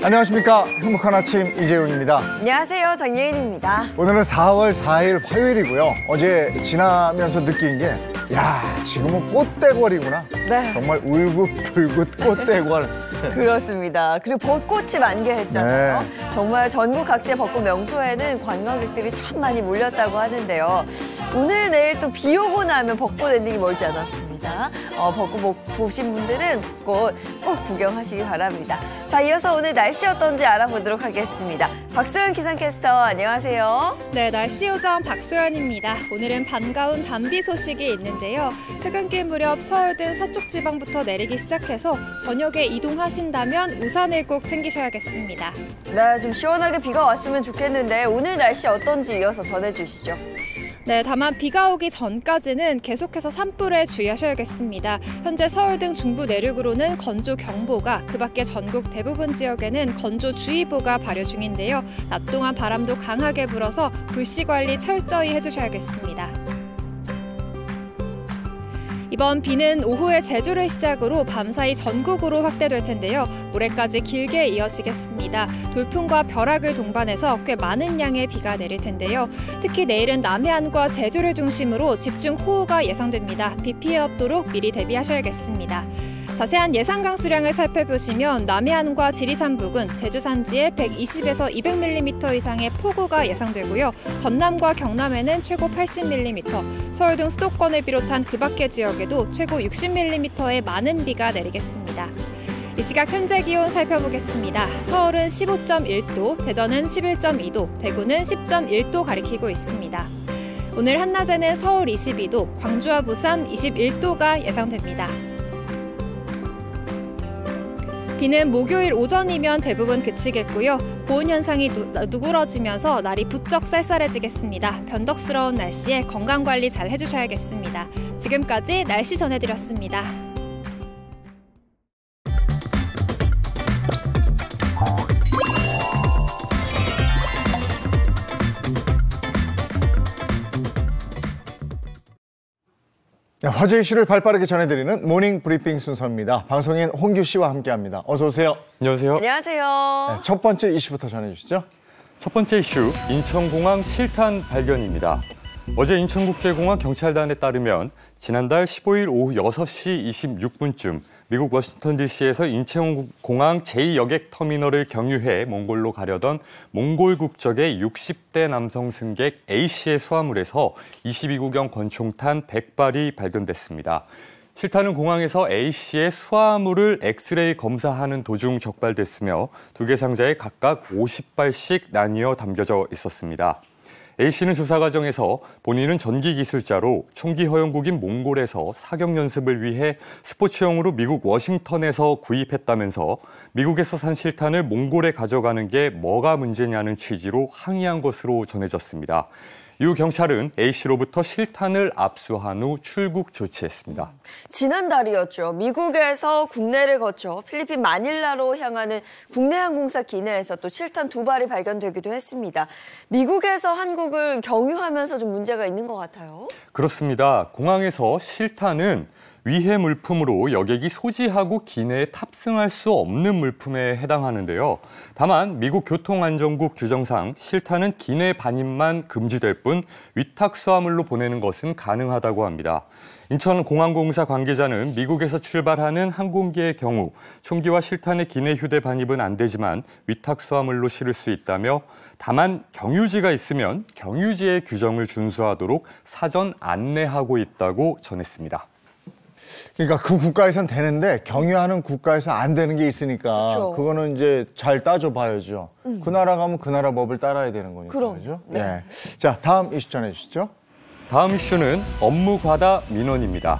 안녕하십니까. 행복한 아침 이재훈입니다. 안녕하세요. 정예인입니다. 오늘은 4월 4일 화요일이고요. 어제 지나면서 느낀 게 지금은 꽃대궐이구나. 네. 정말 울긋불긋 꽃대궐. 그렇습니다. 그리고 벚꽃이 만개했잖아요. 네. 정말 전국 각지의 벚꽃 명소에는 관광객들이 참 많이 몰렸다고 하는데요. 오늘 내일 또 비 오고 나면 벚꽃 엔딩이 멀지 않았습니다. 벚꽃 보신 분들은 꼭 구경하시기 바랍니다. 자, 이어서 오늘 날씨 어떤지 알아보도록 하겠습니다. 박소연 기상캐스터, 안녕하세요. 네, 날씨 요정 박소연입니다. 오늘은 반가운 단비 소식이 있는데요. 퇴근길 무렵 서울 등 서쪽 지방부터 내리기 시작해서 저녁에 이동하신다면 우산을 꼭 챙기셔야겠습니다. 네, 좀 시원하게 비가 왔으면 좋겠는데 오늘 날씨 어떤지 이어서 전해주시죠. 네, 다만 비가 오기 전까지는 계속해서 산불에 주의하셔야겠습니다. 현재 서울 등 중부 내륙으로는 건조경보가, 그 밖에 전국 대부분 지역에는 건조주의보가 발효 중인데요. 낮 동안 바람도 강하게 불어서 불씨 관리 철저히 해주셔야겠습니다. 이번 비는 오후에 제주를 시작으로 밤사이 전국으로 확대될 텐데요. 모레까지 길게 이어지겠습니다. 돌풍과 벼락을 동반해서 꽤 많은 양의 비가 내릴 텐데요. 특히 내일은 남해안과 제주를 중심으로 집중 호우가 예상됩니다. 비 피해 없도록 미리 대비하셔야겠습니다. 자세한 예상 강수량을 살펴보시면 남해안과 지리산 부근, 제주 산지에 120에서 200mm 이상의 폭우가 예상되고요. 전남과 경남에는 최고 80mm, 서울 등 수도권을 비롯한 그 밖의 지역에도 최고 60mm의 많은 비가 내리겠습니다. 이 시각 현재 기온 살펴보겠습니다. 서울은 15.1도, 대전은 11.2도, 대구는 10.1도 가리키고 있습니다. 오늘 한낮에는 서울 22도, 광주와 부산 21도가 예상됩니다. 비는 목요일 오전이면 대부분 그치겠고요. 고온 현상이 누그러지면서 날이 부쩍 쌀쌀해지겠습니다. 변덕스러운 날씨에 건강관리 잘 해주셔야겠습니다. 지금까지 날씨 전해드렸습니다. 화제 이슈를 발빠르게 전해드리는 모닝 브리핑 순서입니다. 방송인 홍규 씨와 함께합니다. 어서 오세요. 안녕하세요. 안녕하세요. 네, 첫 번째 이슈부터 전해주시죠. 첫 번째 이슈, 인천공항 실탄 발견입니다. 어제 인천국제공항 경찰단에 따르면 지난달 15일 오후 6시 26분쯤 미국 워싱턴 DC에서 인천공항 제2여객터미널을 경유해 몽골로 가려던 몽골 국적의 60대 남성 승객 A씨의 수화물에서 22구경 권총탄 100발이 발견됐습니다. 실탄은 공항에서 A씨의 수화물을 엑스레이 검사하는 도중 적발됐으며 두 개 상자에 각각 50발씩 나뉘어 담겨져 있었습니다. A씨는 조사 과정에서 본인은 전기 기술자로 총기 허용국인 몽골에서 사격 연습을 위해 스포츠용으로 미국 워싱턴에서 구입했다면서 미국에서 산 실탄을 몽골에 가져가는 게 뭐가 문제냐는 취지로 항의한 것으로 전해졌습니다. 이후 경찰은 A씨로부터 실탄을 압수한 후 출국 조치했습니다. 지난달이었죠. 미국에서 국내를 거쳐 필리핀 마닐라로 향하는 국내 항공사 기내에서 또 실탄 2발이 발견되기도 했습니다. 미국에서 한국을 경유하면서 좀 문제가 있는 것 같아요. 그렇습니다. 공항에서 실탄은 위해 물품으로 여객이 소지하고 기내에 탑승할 수 없는 물품에 해당하는데요. 다만 미국 교통안전국 규정상 실탄은 기내 반입만 금지될 뿐 위탁 수화물로 보내는 것은 가능하다고 합니다. 인천공항공사 관계자는 미국에서 출발하는 항공기의 경우 총기와 실탄의 기내 휴대 반입은 안 되지만 위탁 수화물로 실을 수 있다며 다만 경유지가 있으면 경유지의 규정을 준수하도록 사전 안내하고 있다고 전했습니다. 그러니까 그 국가에선 되는데 경유하는 국가에서 안 되는 게 있으니까 그렇죠. 그거는 이제 잘 따져봐야죠. 그 나라 가면 그 나라 법을 따라야 되는 거니까. 그럼. 그죠? 네. 네. 자, 다음 이슈 전해주시죠. 다음 이슈는 업무 과다 민원입니다.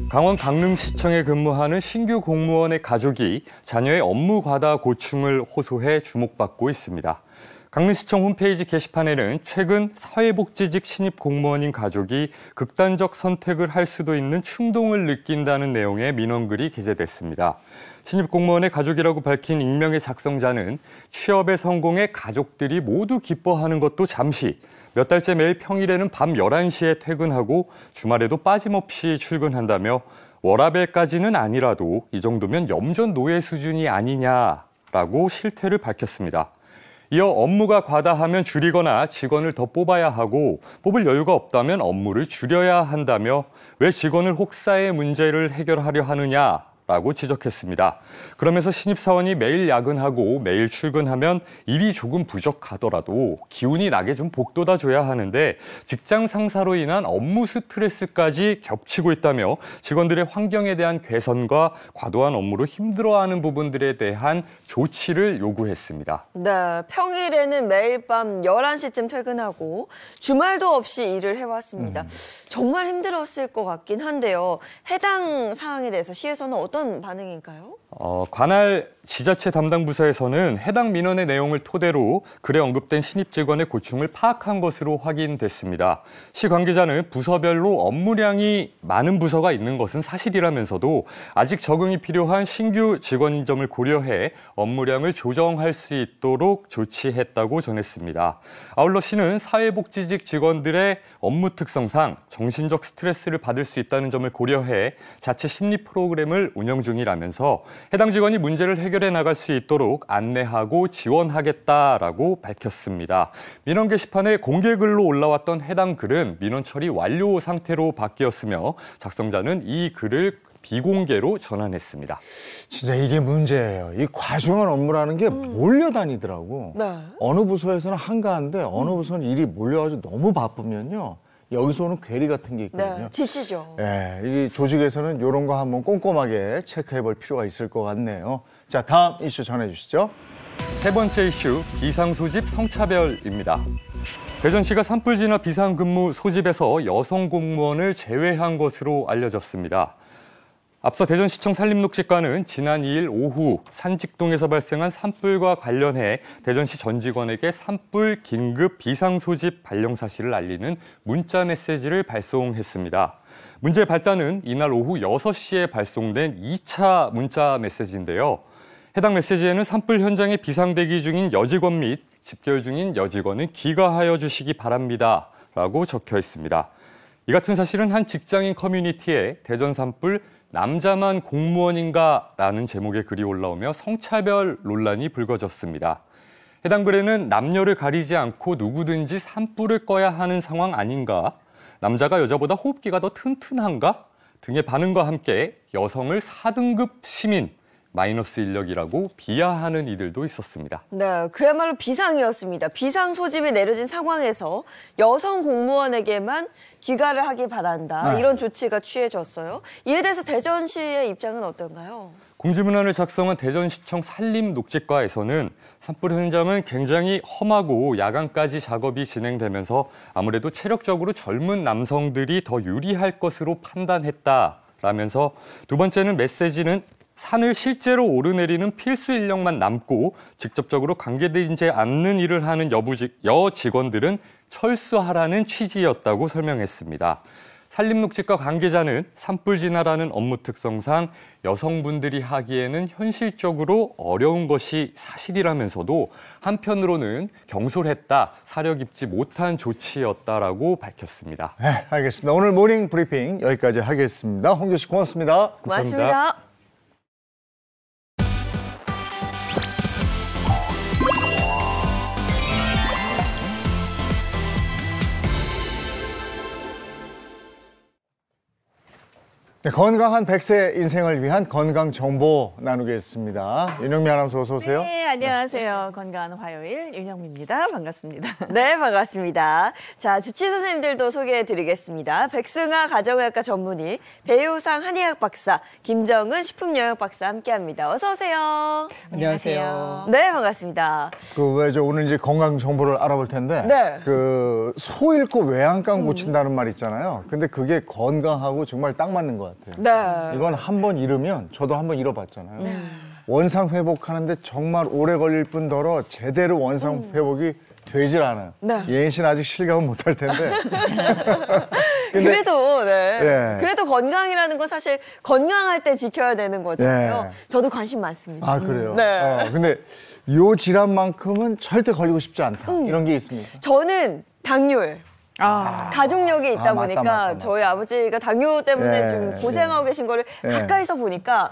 강원 강릉시청에 근무하는 신규 공무원의 가족이 자녀의 업무 과다 고충을 호소해 주목받고 있습니다. 강릉시청 홈페이지 게시판에는 최근 사회복지직 신입 공무원인 가족이 극단적 선택을 할 수도 있는 충동을 느낀다는 내용의 민원글이 게재됐습니다. 신입 공무원의 가족이라고 밝힌 익명의 작성자는 취업의 성공에 가족들이 모두 기뻐하는 것도 잠시, 몇 달째 매일 평일에는 밤 11시에 퇴근하고 주말에도 빠짐없이 출근한다며 워라밸까지는 아니라도 이 정도면 염전 노예 수준이 아니냐 라고 실태를 밝혔습니다. 이어 업무가 과다하면 줄이거나 직원을 더 뽑아야 하고 뽑을 여유가 없다면 업무를 줄여야 한다며 왜 직원을 혹사의 문제를 해결하려 하느냐라고 지적했습니다. 그러면서 신입사원이 매일 야근하고 매일 출근하면 일이 조금 부족하더라도 기운이 나게 좀 복돋아줘야 하는데 직장 상사로 인한 업무 스트레스까지 겹치고 있다며 직원들의 환경에 대한 개선과 과도한 업무로 힘들어하는 부분들에 대한 조치를 요구했습니다. 네, 평일에는 매일 밤 11시쯤 퇴근하고 주말도 없이 일을 해왔습니다. 정말 힘들었을 것 같긴 한데요. 해당 사항에 대해서 시에서는 어떤 반응인가요? 관할 지자체 담당 부서에서는 해당 민원의 내용을 토대로 글에 언급된 신입 직원의 고충을 파악한 것으로 확인됐습니다. 시 관계자는 부서별로 업무량이 많은 부서가 있는 것은 사실이라면서도 아직 적응이 필요한 신규 직원인 점을 고려해 업무량을 조정할 수 있도록 조치했다고 전했습니다. 아울러 시는 사회복지직 직원들의 업무 특성상 정신적 스트레스를 받을 수 있다는 점을 고려해 자체 심리 프로그램을 운영 중이라면서 해당 직원이 문제를 해결해 나갈 수 있도록 안내하고 지원하겠다라고 밝혔습니다. 민원 게시판에 공개글로 올라왔던 해당 글은 민원 처리 완료 상태로 바뀌었으며 작성자는 이 글을 비공개로 전환했습니다. 진짜 이게 문제예요. 이 과중한 업무라는 게 몰려다니더라고. 네. 어느 부서에서는 한가한데 어느 부서는 일이 몰려가지고 너무 바쁘면요. 여기서 오는 괴리 같은 게 있거든요. 네, 지치죠. 예, 이 조직에서는 이런 거 한번 꼼꼼하게 체크해 볼 필요가 있을 것 같네요. 자, 다음 이슈 전해주시죠. 세 번째 이슈, 비상소집 성차별입니다. 대전시가 산불 진화 비상근무 소집에서 여성 공무원을 제외한 것으로 알려졌습니다. 앞서 대전시청 산림녹지과는 지난 2일 오후 산직동에서 발생한 산불과 관련해 대전시 전 직원에게 산불 긴급 비상소집 발령 사실을 알리는 문자 메시지를 발송했습니다. 문제의 발단은 이날 오후 6시에 발송된 2차 문자 메시지인데요. 해당 메시지에는 산불 현장에 비상대기 중인 여직원 및 집결 중인 여직원은 귀가하여 주시기 바랍니다. 라고 적혀 있습니다. 이 같은 사실은 한 직장인 커뮤니티에 대전 산불 남자만 공무원인가라는 제목의 글이 올라오며 성차별 논란이 불거졌습니다. 해당 글에는 남녀를 가리지 않고 누구든지 산불을 꺼야 하는 상황 아닌가? 남자가 여자보다 호흡기가 더 튼튼한가? 등의 반응과 함께 여성을 4등급 시민, 마이너스 인력이라고 비하하는 이들도 있었습니다. 네, 그야말로 비상이었습니다. 비상 소집이 내려진 상황에서 여성 공무원에게만 귀가를 하기 바란다. 네. 이런 조치가 취해졌어요. 이에 대해서 대전시의 입장은 어떤가요? 공지문안을 작성한 대전시청 산림녹지과에서는 산불 현장은 굉장히 험하고 야간까지 작업이 진행되면서 아무래도 체력적으로 젊은 남성들이 더 유리할 것으로 판단했다라면서 두 번째는 메시지는 산을 실제로 오르내리는 필수 인력만 남고 직접적으로 관계되지 않는 일을 하는 여직원들은 철수하라는 취지였다고 설명했습니다. 산림녹지과 관계자는 산불 진화라는 업무 특성상 여성분들이 하기에는 현실적으로 어려운 것이 사실이라면서도 한편으로는 경솔했다, 사려 깊지 못한 조치였다라고 밝혔습니다. 네, 알겠습니다. 오늘 모닝 브리핑 여기까지 하겠습니다. 홍규 씨 고맙습니다. 고맙습니다. 네, 건강한 100세 인생을 위한 건강 정보 나누겠습니다. 윤영미 아나운서 어서 오세요. 네, 안녕하세요. 건강한 화요일 윤영미입니다. 반갑습니다. 네, 반갑습니다. 자, 주치 선생님들도 소개해드리겠습니다. 백승아 가정의학과 전문의, 배우상 한의학 박사, 김정은 식품영양 박사 함께합니다. 어서 오세요. 안녕하세요. 네, 반갑습니다. 오늘 이제 건강 정보를 알아볼 텐데, 네. 소 잃고 외양간 고친다는 말 있잖아요. 근데 그게 건강하고 정말 딱 맞는 것 같아요. 네. 이건 한번 잃으면 저도 한번 잃어봤잖아요. 원상 회복하는데 정말 오래 걸릴 뿐더러 제대로 원상 회복이 되질 않아요. 네. 예인 씨는 아직 실감은 못할 텐데. 그래도 네. 예. 그래도 건강이라는 건 사실 건강할 때 지켜야 되는 거잖아요. 네. 저도 관심 많습니다. 아, 그래요? 네. 근데 요 질환만큼은 절대 걸리고 싶지 않다. 이런 게 있습니까? 저는 당뇨예요. 가족력이 있다 맞다, 보니까 맞다. 저희 아버지가 당뇨 때문에 예, 좀 고생하고 계신 거를 예. 가까이서 보니까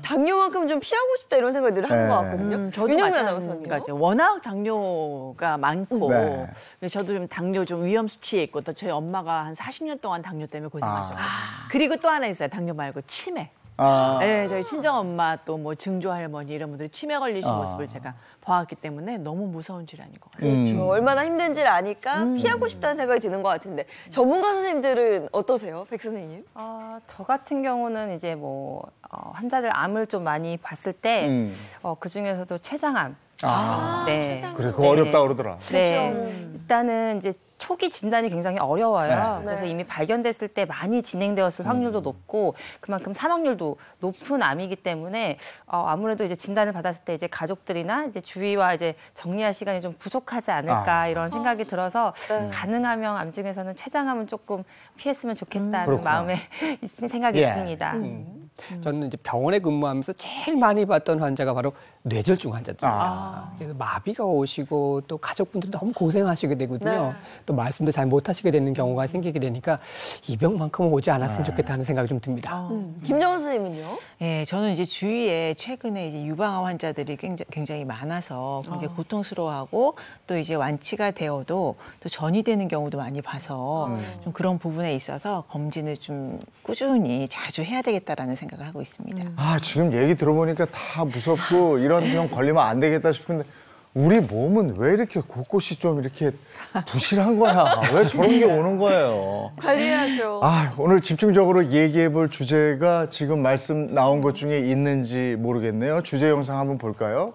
당뇨만큼 좀 피하고 싶다 이런 생각을 늘 하는 예. 것 같거든요. 저도 윤영미 아나운서는요? 마찬가지예요. 워낙 당뇨가 많고 네. 근데 저도 좀 당뇨 좀 위험 수치에 있고 또 저희 엄마가 한 40년 동안 당뇨 때문에 고생하셨어요. 그리고 또 하나 있어요. 당뇨 말고 치매. 네, 저희 친정 엄마 또 뭐 증조 할머니 이런 분들이 치매 걸리신 모습을 제가 봐왔기 때문에 너무 무서운 질환인 것 같아요. 그렇죠. 얼마나 힘든지를 아니까 피하고 싶다는 생각이 드는 것 같은데 전문가 선생님들은 어떠세요? 백 선생님? 저 같은 경우는 이제 뭐 환자들 암을 좀 많이 봤을 때 그 중에서도 췌장암. 네. 그래, 그거 어렵다 그러더라. 네. 일단은 이제 초기 진단이 굉장히 어려워요. 네. 그래서 네. 이미 발견됐을 때 많이 진행되었을 확률도 높고 그만큼 사망률도 높은 암이기 때문에 아무래도 이제 진단을 받았을 때 이제 가족들이나 이제 주위와 이제 정리할 시간이 좀 부족하지 않을까 이런 생각이 들어서 네. 가능하면 암 중에서는 췌장암은 조금 피했으면 좋겠다는 그렇구나. 마음에 생각이 예. 있습니다. 저는 이제 병원에 근무하면서 제일 많이 봤던 환자가 바로 뇌졸중 환자들입니다. 그래서 마비가 오시고 또 가족분들이 너무 고생하시게 되거든요. 네. 또 말씀도 잘 못하시게 되는 경우가 생기게 되니까 이 병만큼은 오지 않았으면 좋겠다는 생각이 좀 듭니다. 김정은 선생님은요? 네, 저는 이제 주위에 최근에 이제 유방암 환자들이 굉장히 많아서 굉장히 고통스러워하고 또 이제 완치가 되어도 또 전이 되는 경우도 많이 봐서 좀 그런 부분에 있어서 검진을 좀 꾸준히 자주 해야 되겠다라는 생각을 하고 있습니다. 지금 얘기 들어보니까 다 무섭고 이런 병 걸리면 안 되겠다 싶은데 우리 몸은 왜 이렇게 곳곳이 좀 이렇게 부실한 거야? 왜 저런 게 오는 거예요? 관리해야죠. 오늘 집중적으로 얘기해 볼 주제가 지금 말씀 나온 것 중에 있는지 모르겠네요. 주제 영상 한번 볼까요?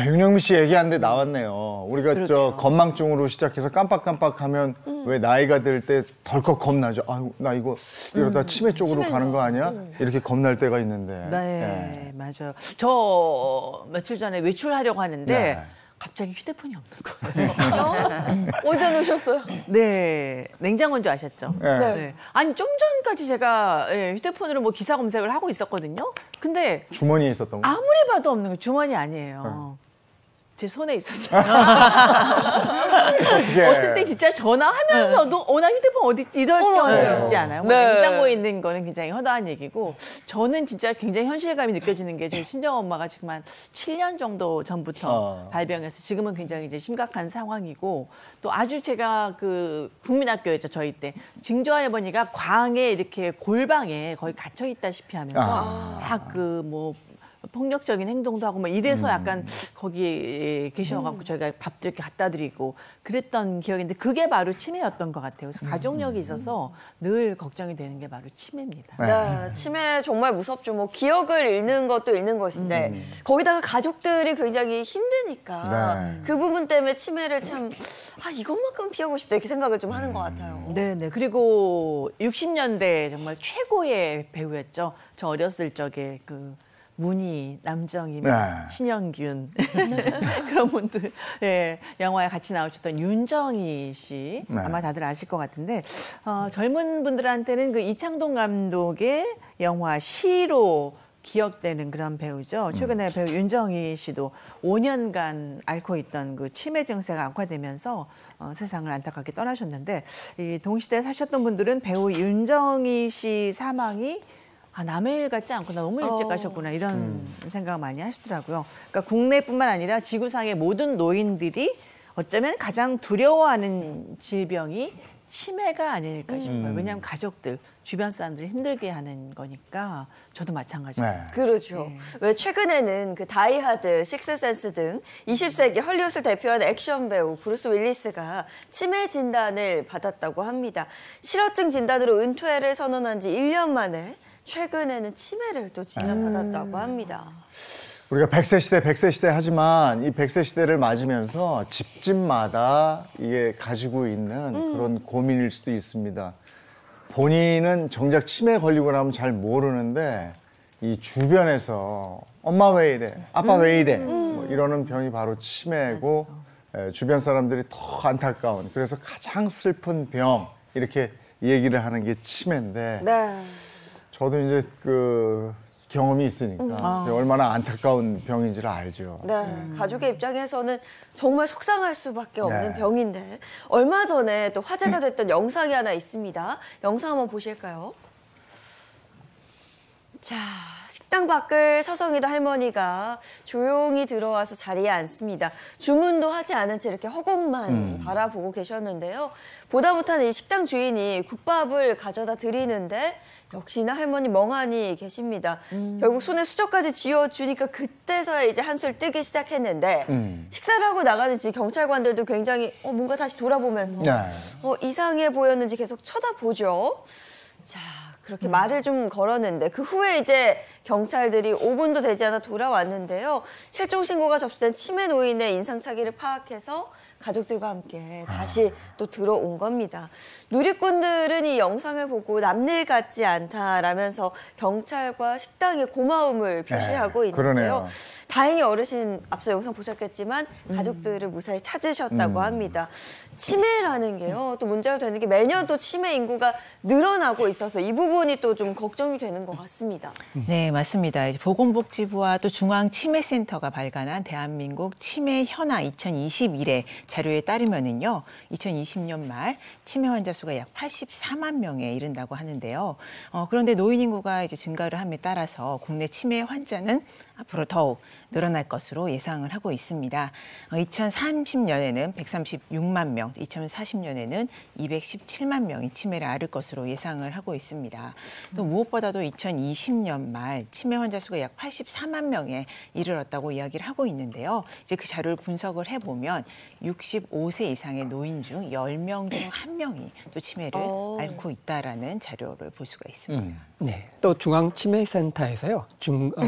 윤영미 씨 얘기하는데 나왔네요. 우리가 저 건망증으로 시작해서 깜빡깜빡하면 왜 나이가 들 때 덜컥 겁나죠. 아유, 나 이거 이러다 치매 쪽으로 가는 거 아니야? 이렇게 겁날 때가 있는데. 네, 맞아요. 저 며칠 전에 외출하려고 하는데 네. 갑자기 휴대폰이 없는 거예요. 어디다 놓으셨어요? 네, 냉장고인 줄 아셨죠? 네. 아니 좀 전까지 제가 휴대폰으로 뭐 기사 검색을 하고 있었거든요. 근데 주머니에 있었던 거. 아무리 봐도 없는 거 주머니 아니에요. 제 손에 있었어요. 어떨 때 진짜 전화하면서도 나 휴대폰 어디 있지 이럴 경우 있지 않아요? 뭐 네. 냉장고에 있는 거는 굉장히 허다한 얘기고 저는 진짜 굉장히 현실감이 느껴지는 게 저희 친정엄마가 지금 한 7년 정도 전부터 발병해서 지금은 굉장히 이제 심각한 상황이고 또 아주 제가 그 국민학교였죠 저희 때 증조 할머니가 광에 이렇게 골방에 거의 갇혀 있다시피 하면서 막 그 뭐 폭력적인 행동도 하고 막 이래서 약간 거기 계셔갖고 저희가 밥도 이렇게 갖다 드리고 그랬던 기억인데 그게 바로 치매였던 것 같아요. 그래서 가족력이 있어서 늘 걱정이 되는 게 바로 치매입니다. 네, 치매 정말 무섭죠. 뭐 기억을 잃는 것도 잃는 것인데 거기다가 가족들이 굉장히 힘드니까 네. 그 부분 때문에 치매를 참 이것만큼 피하고 싶다 이렇게 생각을 좀 하는 것 같아요. 네네. 그리고 60년대 정말 최고의 배우였죠. 저 어렸을 적에 그 문희, 남정희, 네. 신영균 그런 분들 영화에 같이 나오셨던 윤정희 씨 아마 다들 아실 것 같은데 젊은 분들한테는 그 이창동 감독의 영화 시로 기억되는 그런 배우죠. 최근에 배우 윤정희 씨도 5년간 앓고 있던 그 치매 증세가 악화되면서 세상을 안타깝게 떠나셨는데 이 동시대에 사셨던 분들은 배우 윤정희 씨 사망이 남의 일 같지 않구나. 너무 일찍 가셨구나. 이런 생각 많이 하시더라고요. 그러니까 국내뿐만 아니라 지구상의 모든 노인들이 어쩌면 가장 두려워하는 질병이 치매가 아닐까 싶어요. 왜냐하면 가족들, 주변 사람들을 힘들게 하는 거니까 저도 마찬가지예요. 네. 그렇죠. 왜 최근에는 그 다이하드, 식스센스 등 20세기 헐리우드를 대표하는 액션 배우 브루스 윌리스가 치매 진단을 받았다고 합니다. 실어증 진단으로 은퇴를 선언한 지 1년 만에 최근에는 치매를 또 진단받았다고 합니다. 우리가 100세 시대 하지만 이 100세 시대를 맞으면서 집집마다 이게 가지고 있는 그런 고민일 수도 있습니다. 본인은 정작 치매에 걸리고 나면 잘 모르는데 이 주변에서 엄마 왜 이래, 아빠 왜 이래 뭐 이러는 병이 바로 치매고 주변 사람들이 더 안타까운 그래서 가장 슬픈 병 이렇게 얘기를 하는 게 치매인데 네. 저도 이제 그 경험이 있으니까 얼마나 안타까운 병인지를 알죠. 네, 가족의 입장에서는 정말 속상할 수밖에 없는 네. 병인데 얼마 전에 또 화제가 됐던 영상이 하나 있습니다. 영상 한번 보실까요? 자, 식당 밖을 서성이던 할머니가 조용히 들어와서 자리에 앉습니다. 주문도 하지 않은 채 이렇게 허공만 바라보고 계셨는데요. 보다 못한 이 식당 주인이 국밥을 가져다 드리는데 역시나 할머니 멍하니 계십니다. 결국 손에 수저까지 쥐어주니까 그때서야 이제 한술 뜨기 시작했는데 식사를 하고 나가는지 경찰관들도 굉장히 뭔가 다시 돌아보면서 네. 이상해 보였는지 계속 쳐다보죠. 자, 그렇게 말을 좀 걸었는데 그 후에 이제 경찰들이 5분도 되지 않아 돌아왔는데요. 실종 신고가 접수된 치매 노인의 인상착의를 파악해서 가족들과 함께 다시 또 들어온 겁니다. 누리꾼들은 이 영상을 보고 남일 같지 않다라면서 경찰과 식당에 고마움을 표시하고 네, 있는데요. 그러네요. 다행히 어르신 앞서 영상 보셨겠지만 가족들을 무사히 찾으셨다고 합니다. 치매라는 게요. 또 문제가 되는 게 매년 또 치매 인구가 늘어나고 있어서 이 부분이 또 좀 걱정이 되는 것 같습니다. 네, 맞습니다. 이제 보건복지부와 또 중앙치매센터가 발간한 대한민국 치매 현황 2021의 자료에 따르면은요, 2020년 말 치매 환자 수가 약 84만 명에 이른다고 하는데요. 그런데 노인 인구가 이제 증가를 함에 따라서 국내 치매 환자는 앞으로 더욱 늘어날 것으로 예상을 하고 있습니다. 2030년에는 136만 명, 2040년에는 217만 명이 치매를 앓을 것으로 예상을 하고 있습니다. 또 무엇보다도 2020년 말 치매 환자 수가 약 84만 명에 이르렀다고 이야기를 하고 있는데요. 이제 그 자료를 분석을 해보면 65세 이상의 노인 중 10명 중 1명이 또 치매를 앓고 있다라는 자료를 볼 수가 있습니다. 네, 또 중앙치매센터에서요,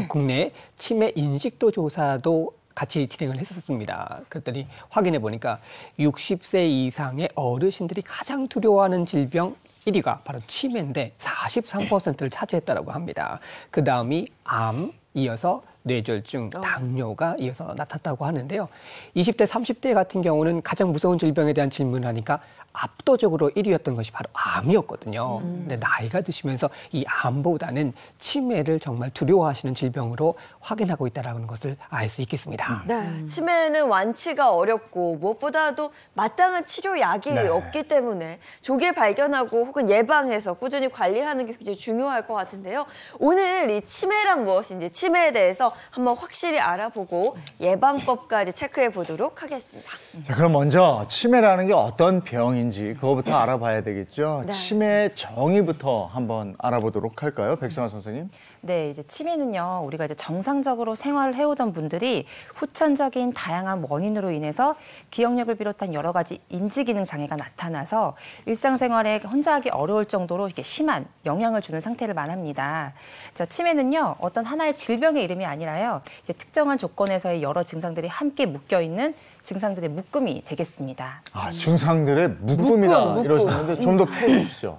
국내 치매 인식도 조사도 같이 진행을 했었습니다. 그랬더니 확인해 보니까 60세 이상의 어르신들이 가장 두려워하는 질병 1위가 바로 치매인데 43%를 차지했다고 합니다. 그 다음이 암, 이어서 뇌졸중, 당뇨가 이어서 나탔다고 하는데요. 20대, 30대 같은 경우는 가장 무서운 질병에 대한 질문을 하니까 압도적으로 1위였던 것이 바로 암이었거든요. 근데 나이가 드시면서 이 암보다는 치매를 정말 두려워하시는 질병으로 확인하고 있다는 것을 알 수 있겠습니다. 네, 치매는 완치가 어렵고 무엇보다도 마땅한 치료약이 없기 때문에 조기에 발견하고 혹은 예방해서 꾸준히 관리하는 게 굉장히 중요할 것 같은데요. 오늘 이 치매란 무엇인지 치매에 대해서 한번 확실히 알아보고 예방법까지 체크해 보도록 하겠습니다. 자, 그럼 먼저 치매라는 게 어떤 병인지 그거부터 알아봐야 되겠죠. 네. 치매의 정의부터 한번 알아보도록 할까요? 백선아 선생님. 네, 이제 치매는요, 우리가 이제 정상적으로 생활을 해오던 분들이 후천적인 다양한 원인으로 인해서 기억력을 비롯한 여러 가지 인지기능 장애가 나타나서 일상생활에 혼자 하기 어려울 정도로 이렇게 심한 영향을 주는 상태를 말합니다. 자, 치매는요, 어떤 하나의 질병의 이름이 아니라요, 이제 특정한 조건에서의 여러 증상들이 함께 묶여 있는 증상들의 묶음이 되겠습니다. 아, 증상들의 묶음이다 이러셨는데 좀 더 표현해 주시죠.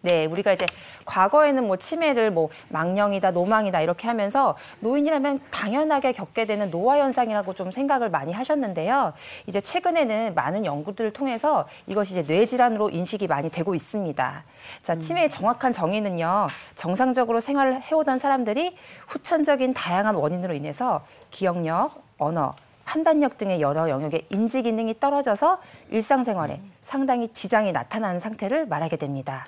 네, 우리가 이제 과거에는 뭐 치매를 뭐 망령이다, 노망이다 이렇게 하면서 노인이라면 당연하게 겪게 되는 노화 현상이라고 좀 생각을 많이 하셨는데요. 이제 최근에는 많은 연구들을 통해서 이것이 이제 뇌질환으로 인식이 많이 되고 있습니다. 자, 치매의 정확한 정의는요, 정상적으로 생활을 해오던 사람들이 후천적인 다양한 원인으로 인해서 기억력, 언어, 판단력 등의 여러 영역의 인지 기능이 떨어져서 일상생활에 상당히 지장이 나타나는 상태를 말하게 됩니다.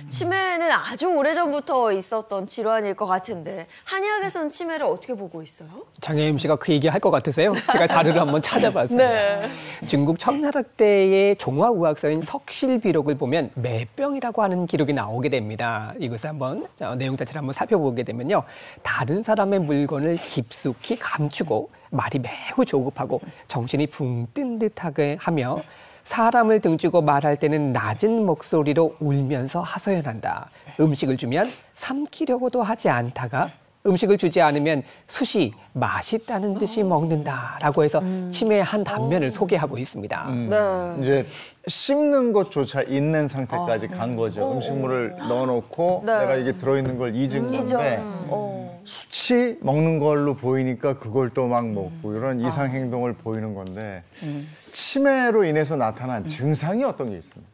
치매는 아주 오래전부터 있었던 질환일 것 같은데 한의학에서는 치매를 어떻게 보고 있어요? 장혜임 씨가 그 얘기 할 것 같으세요? 제가 자료를 한번 찾아봤습니다. 중국 청나라 때의 종화의학서인 석실비록을 보면 매병이라고 하는 기록이 나오게 됩니다. 이것을 한번 내용 자체를 한번 살펴보게 되면요. 다른 사람의 물건을 깊숙이 감추고 말이 매우 조급하고 정신이 붕 뜬 듯하게 하며 사람을 등지고 말할 때는 낮은 목소리로 울면서 하소연한다. 음식을 주면 삼키려고도 하지 않다가 음식을 주지 않으면 숯이 맛있다는 듯이 먹는다라고 해서 치매의 한 단면을 소개하고 있습니다. 네. 이제 씹는 것조차 있는 상태까지 간 거죠. 음식물을 넣어놓고 네. 내가 이게 들어있는 걸 잊은 건데 수치 먹는 걸로 보이니까 그걸 또 막 먹고 이런 이상 행동을 보이는 건데 치매로 인해서 나타난 증상이 어떤 게 있습니까?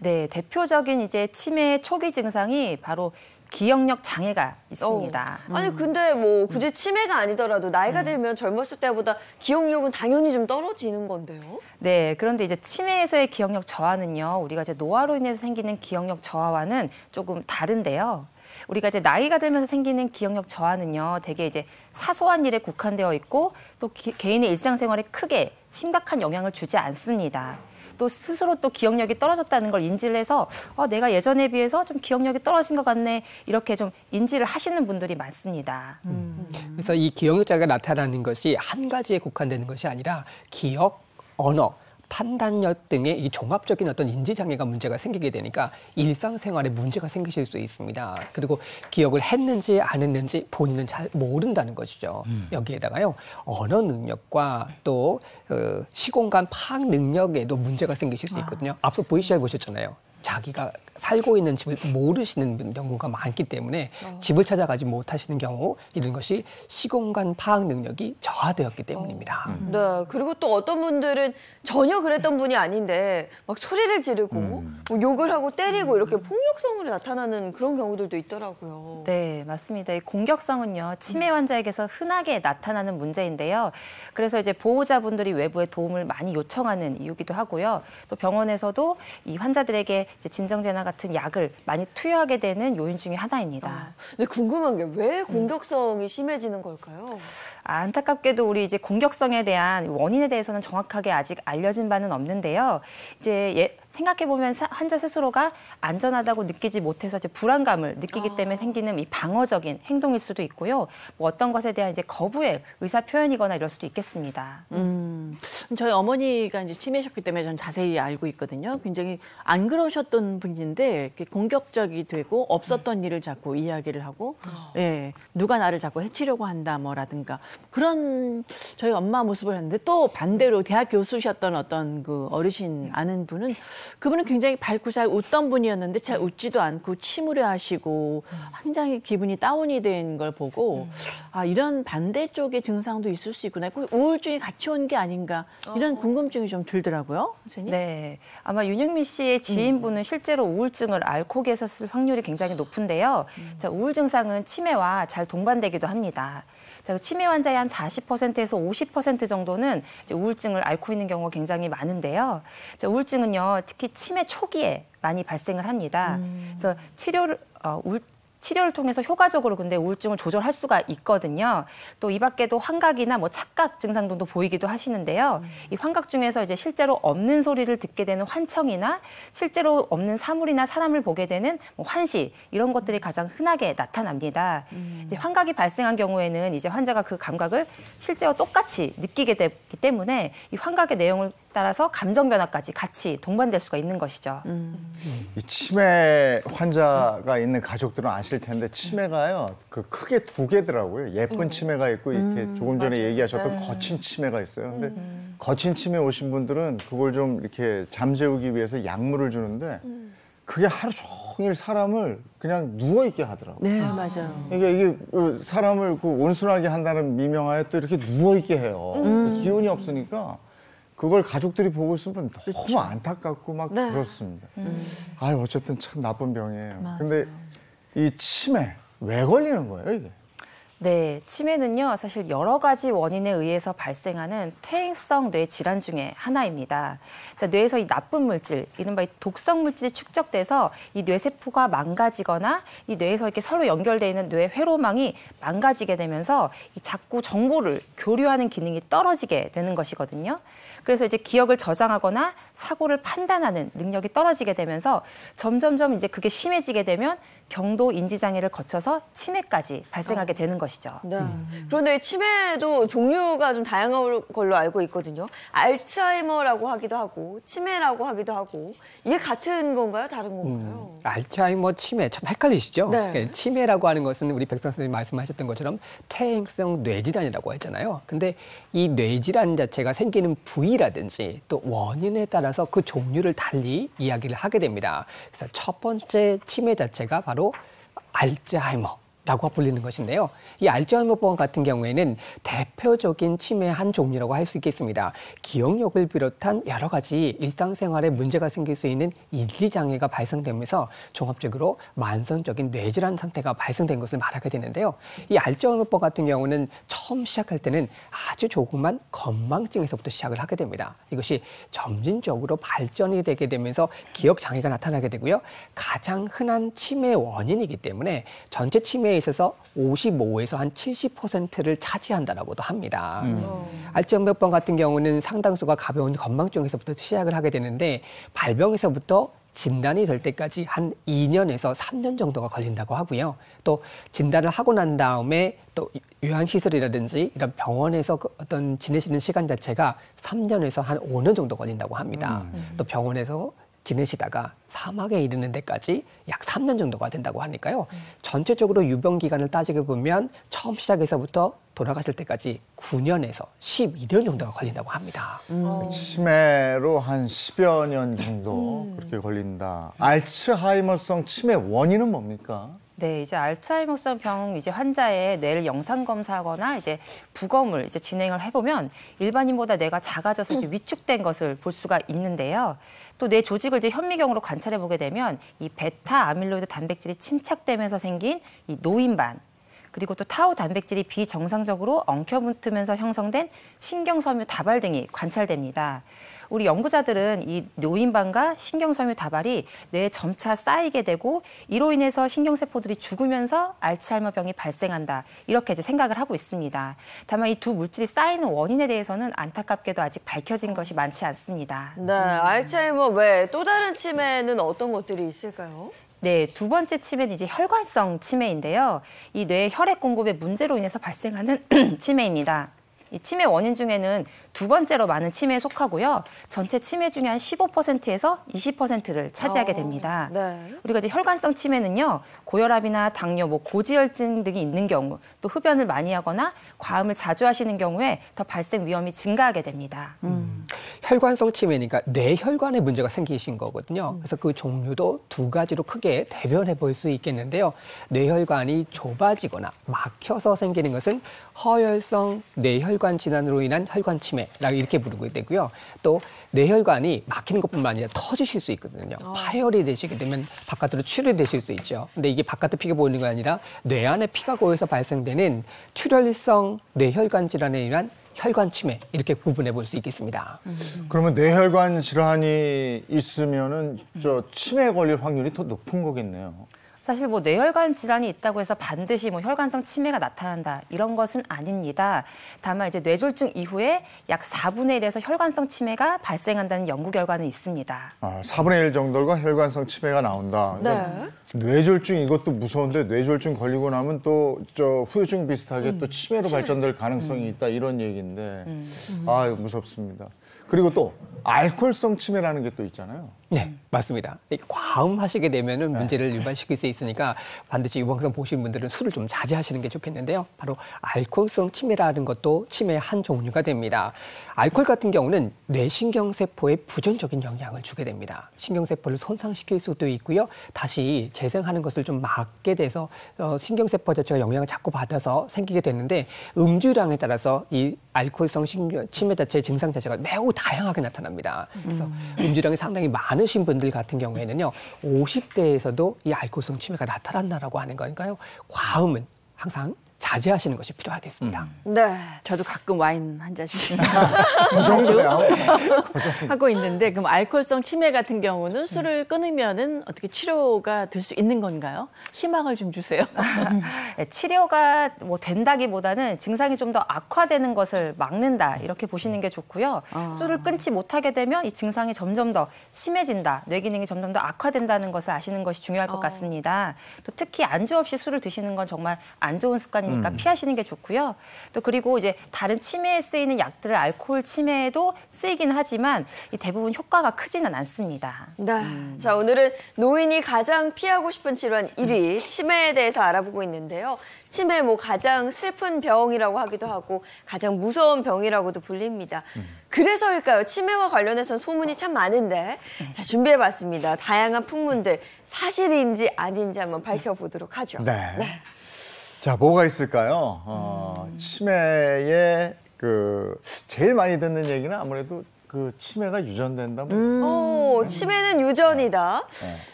네, 대표적인 이제 치매의 초기 증상이 바로 기억력 장애가 있습니다. 아니 근데 뭐 굳이 치매가 아니더라도 나이가 들면 젊었을 때보다 기억력은 당연히 좀 떨어지는 건데요. 네, 그런데 이제 치매에서의 기억력 저하는요, 우리가 이제 노화로 인해서 생기는 기억력 저하와는 조금 다른데요. 우리가 이제 나이가 들면서 생기는 기억력 저하는요, 되게 이제 사소한 일에 국한되어 있고 또 개인의 일상생활에 크게 심각한 영향을 주지 않습니다. 또 스스로 또 기억력이 떨어졌다는 걸 인지를 해서 내가 예전에 비해서 좀 기억력이 떨어진 것 같네, 이렇게 좀 인지를 하시는 분들이 많습니다. 그래서 이 기억력 장애가 나타나는 것이 한 가지에 국한되는 것이 아니라 기억, 언어, 판단력 등의 이 종합적인 어떤 인지장애가 문제가 생기게 되니까 일상생활에 문제가 생기실 수 있습니다. 그리고 기억을 했는지 안 했는지 본인은 잘 모른다는 것이죠. 여기에다가요, 언어 능력과 또 시공간 파악 능력에도 문제가 생기실 수 있거든요. 앞서 VCR 보셨잖아요. 자기가 살고 있는 집을 모르시는 경우가 많기 때문에 집을 찾아가지 못하시는 경우, 이런 것이 시공간 파악 능력이 저하되었기 때문입니다. 네. 그리고 또 어떤 분들은 전혀 그랬던 분이 아닌데 막 소리를 지르고 뭐 욕을 하고 때리고 이렇게 폭력성으로 나타나는 그런 경우들도 있더라고요. 네, 맞습니다. 이 공격성은요, 치매 환자에게서 흔하게 나타나는 문제인데요. 그래서 이제 보호자분들이 외부의 도움을 많이 요청하는 이유기도 하고요. 또 병원에서도 이 환자들에게 이제 진정제나 같은 약을 많이 투여하게 되는 요인 중에 하나입니다. 근데 궁금한 게 왜 공격성이 심해지는 걸까요? 안타깝게도 우리 이제 공격성에 대한 원인에 대해서는 정확하게 아직 알려진 바는 없는데요. 이제 생각해보면 환자 스스로가 안전하다고 느끼지 못해서 이제 불안감을 느끼기 때문에 생기는 이 방어적인 행동일 수도 있고요. 뭐 어떤 것에 대한 이제 거부의 의사 표현이거나 이럴 수도 있겠습니다. 저희 어머니가 이제 치매셨기 때문에 전 자세히 알고 있거든요. 굉장히 안 그러셨던 분인데 이렇게 공격적이 되고 없었던 일을 자꾸 이야기를 하고, 예, 누가 나를 자꾸 해치려고 한다 뭐라든가 그런 저희 엄마 모습을 했는데, 또 반대로 대학 교수셨던 어떤 그 어르신 아는 분은, 그분은 굉장히 밝고 잘 웃던 분이었는데 잘 웃지도 않고 침울해하시고 굉장히 기분이 다운이 된 걸 보고 이런 반대쪽의 증상도 있을 수 있구나. 우울증이 같이 온 게 아닌가, 이런 궁금증이 좀 들더라고요, 선생님. 네, 아마 윤영미 씨의 지인분은 실제로 우울증을 앓고 계셨을 확률이 굉장히 높은데요. 자, 우울 증상은 치매와 잘 동반되기도 합니다. 치매 환자의 한 40%에서 50% 정도는 이제 우울증을 앓고 있는 경우가 굉장히 많은데요. 우울증은요, 특히 치매 초기에 많이 발생을 합니다. 그래서 치료를 통해서 효과적으로 근데 우울증을 조절할 수가 있거든요. 또 이 밖에도 환각이나 뭐 착각 증상 등도 보이기도 하시는데요. 이 환각 중에서 이제 실제로 없는 소리를 듣게 되는 환청이나 실제로 없는 사물이나 사람을 보게 되는 뭐 환시, 이런 것들이 가장 흔하게 나타납니다. 이제 환각이 발생한 경우에는 이제 환자가 그 감각을 실제와 똑같이 느끼게 되기 때문에 이 환각의 내용을 따라서 감정 변화까지 같이 동반될 수가 있는 것이죠. 이 치매 환자가 있는 가족들은 아실 텐데, 치매가요, 크게 두 개더라고요. 예쁜 치매가 있고 이렇게 조금 전에 얘기하셨던 거친 치매가 있어요. 근데 거친 치매 오신 분들은 그걸 좀 이렇게 잠재우기 위해서 약물을 주는데 그게 하루 종일 사람을 그냥 누워 있게 하더라고요. 네, 맞아요. 이게 사람을 온순하게 한다는 미명하에 또 이렇게 누워 있게 해요. 기운이 없으니까. 그걸 가족들이 보고 있으면 너무 안타깝고 막 그렇습니다. 어쨌든 참 나쁜 병이에요. 맞아요. 근데 이 치매 왜 걸리는 거예요, 이게? 네, 치매는요, 사실 여러 가지 원인에 의해서 발생하는 퇴행성 뇌 질환 중에 하나입니다. 뇌에서 이 나쁜 물질, 이른바 이 독성 물질이 축적돼서 이 뇌세포가 망가지거나 이 뇌에서 이렇게 서로 연결되어 있는 뇌 회로망이 망가지게 되면서 이 자꾸 정보를 교류하는 기능이 떨어지게 되는 것이거든요. 그래서 이제 기억을 저장하거나 사고를 판단하는 능력이 떨어지게 되면서 점점점 이제 그게 심해지게 되면 경도 인지장애를 거쳐서 치매까지 발생하게 되는 것이죠. 것이죠. 네. 그런데 치매도 종류가 좀 다양한 걸로 알고 있거든요. 알츠하이머라고 하기도 하고 치매라고 하기도 하고 이게 같은 건가요? 다른 건가요? 알츠하이머, 치매 참 헷갈리시죠? 네. 치매라고 하는 것은 우리 백상 선생님 말씀하셨던 것처럼 퇴행성 뇌질환이라고 했잖아요. 근데 이 뇌질환 자체가 생기는 부위라든지 또 원인에 따라서 그 종류를 달리 이야기를 하게 됩니다. 그래서 첫 번째 치매 자체가 바로 알츠하이머라고 불리는 것인데요. 이 알츠하이머병 같은 경우에는 대표적인 치매의 한 종류라고 할 수 있겠습니다. 기억력을 비롯한 여러 가지 일상생활에 문제가 생길 수 있는 인지장애가 발생되면서 종합적으로 만성적인 뇌질환 상태가 발생된 것을 말하게 되는데요. 이 알츠하이머병 같은 경우는 처음 시작할 때는 아주 조그만 건망증에서부터 시작을 하게 됩니다. 이것이 점진적으로 발전이 되게 되면서 기억장애가 나타나게 되고요. 가장 흔한 치매 원인이기 때문에 전체 치매에 있어서 55에서 한 70%를 차지한다라고도 합니다. 알츠하이머병 같은 경우는 상당수가 가벼운 건망증에서부터 시작을 하게 되는데 발병에서부터 진단이 될 때까지 한 2년에서 3년 정도가 걸린다고 하고요. 또 진단을 하고 난 다음에 또 요양시설이라든지 이런 병원에서 그 어떤 지내시는 시간 자체가 3년에서 한 5년 정도 걸린다고 합니다. 또 병원에서 지내시다가 사망에 이르는 데까지 약 3년 정도가 된다고 하니까요. 전체적으로 유병 기간을 따지게 보면 처음 시작해서부터 돌아가실 때까지 9년에서 12년 정도가 걸린다고 합니다. 치매로 한 10여 년 정도 그렇게 걸린다. 알츠하이머성 치매 원인은 뭡니까? 네, 이제 알츠하이머성 병 이제 환자의 뇌를 영상 검사하거나 이제 부검을 이제 진행을 해보면 일반인보다 뇌가 작아져서 이제 위축된 것을 볼 수가 있는데요. 또 뇌 조직을 이제 현미경으로 관찰해 보게 되면 이 베타 아밀로이드 단백질이 침착되면서 생긴 이 노인반, 그리고 또 타우 단백질이 비정상적으로 엉켜붙으면서 형성된 신경섬유 다발 등이 관찰됩니다. 우리 연구자들은 이 노인반과 신경섬유 다발이 뇌에 점차 쌓이게 되고 이로 인해서 신경세포들이 죽으면서 알츠하이머병이 발생한다. 이렇게 이제 생각을 하고 있습니다. 다만 이 두 물질이 쌓이는 원인에 대해서는 안타깝게도 아직 밝혀진 것이 많지 않습니다. 네, 알츠하이머 외에 또 다른 치매는 어떤 것들이 있을까요? 네, 두 번째 치매는 이제 혈관성 치매인데요. 이 뇌 혈액 공급의 문제로 인해서 발생하는 치매입니다. 이 치매 원인 중에는 두 번째로 많은 치매에 속하고요. 전체 치매 중에 한 15%에서 20%를 차지하게 됩니다. 네. 우리가 이제 혈관성 치매는요, 고혈압이나 당뇨, 고지혈증 등이 있는 경우, 또 흡연을 많이 하거나 과음을 자주 하시는 경우에 더 발생 위험이 증가하게 됩니다. 혈관성 치매니까 뇌혈관에 문제가 생기신 거거든요. 그래서 그 종류도 두 가지로 크게 대변해 볼 수 있겠는데요. 뇌혈관이 좁아지거나 막혀서 생기는 것은 허혈성 뇌혈관 질환으로 인한 혈관 치매라고 이렇게 부르게 되고요. 또 뇌혈관이 막히는 것뿐만 아니라 터지실 수 있거든요. 파열이 되시게 되면 바깥으로 출혈이 되실 수 있죠. 근데 이게 바깥에 피가 보이는 게 아니라 뇌 안에 피가 고여서 발생되는 출혈성 뇌혈관 질환에 의한 혈관 치매 이렇게 구분해 볼 수 있겠습니다. 그러면 뇌혈관 질환이 있으면은 치매에 걸릴 확률이 더 높은 거겠네요. 사실 뭐 뇌혈관 질환이 있다고 해서 반드시 뭐 혈관성 치매가 나타난다 이런 것은 아닙니다. 다만 이제 뇌졸중 이후에 약 4분의 1에서 혈관성 치매가 발생한다는 연구 결과는 있습니다. 4분의 1 정도가 혈관성 치매가 나온다. 그러니까 뇌졸중 이것도 무서운데 뇌졸중 걸리고 나면 또 후유증 비슷하게 또 치매로 발전될 가능성이 있다 이런 얘기인데 아유 무섭습니다. 그리고 또 알코올성 치매라는 게 또 있잖아요. 네, 맞습니다. 과음하시게 되면은 문제를 유발시킬 수 있으니까 반드시 이 방송 보시는 분들은 술을 좀 자제하시는 게 좋겠는데요. 바로 알코올성 치매라는 것도 치매의 한 종류가 됩니다. 알코올 같은 경우는 뇌신경세포에 부정적인 영향을 주게 됩니다. 신경세포를 손상시킬 수도 있고요. 다시 재생하는 것을 좀 막게 돼서 신경세포 자체가 영향을 자꾸 받아서 생기게 되는데 음주량에 따라서 이 알코올성 치매 자체의 증상 자체가 매우 다양하게 나타납니다. 그래서 음주량이 상당히 많으신 분들 같은 경우에는요, 50대에서도 이 알코올성 치매가 나타난다라고 하는 거니까요. 과음은 항상 자제하시는 것이 필요하겠습니다. 네. 저도 가끔 와인 한 잔씩 이 정도야. 하고 있는데 그럼 알코올성 치매 같은 경우는 술을 끊으면은 어떻게 치료가 될 수 있는 건가요? 희망을 좀 주세요. 네, 치료가 뭐 된다기보다는 증상이 좀 더 악화되는 것을 막는다 이렇게 보시는 게 좋고요. 술을 끊지 못하게 되면 이 증상이 점점 더 심해진다, 뇌 기능이 점점 더 악화된다는 것을 아시는 것이 중요할 것 같습니다. 또 특히 안주 없이 술을 드시는 건 정말 안 좋은 습관이 있으니까 피하시는 게 좋고요. 또 그리고 이제 다른 치매에 쓰이는 약들을 알코올 치매에도 쓰이긴 하지만 대부분 효과가 크지는 않습니다. 네. 자, 오늘은 노인이 가장 피하고 싶은 질환 1위 치매에 대해서 알아보고 있는데요. 치매 가장 슬픈 병이라고 하기도 하고 가장 무서운 병이라고도 불립니다. 그래서일까요? 치매와 관련해서는 소문이 참 많은데 자, 준비해봤습니다. 다양한 풍문들 사실인지 아닌지 한번 밝혀보도록 하죠. 네. 자, 뭐가 있을까요? 치매의 제일 많이 듣는 얘기는 아무래도 치매가 유전된다. 치매는 유전이다.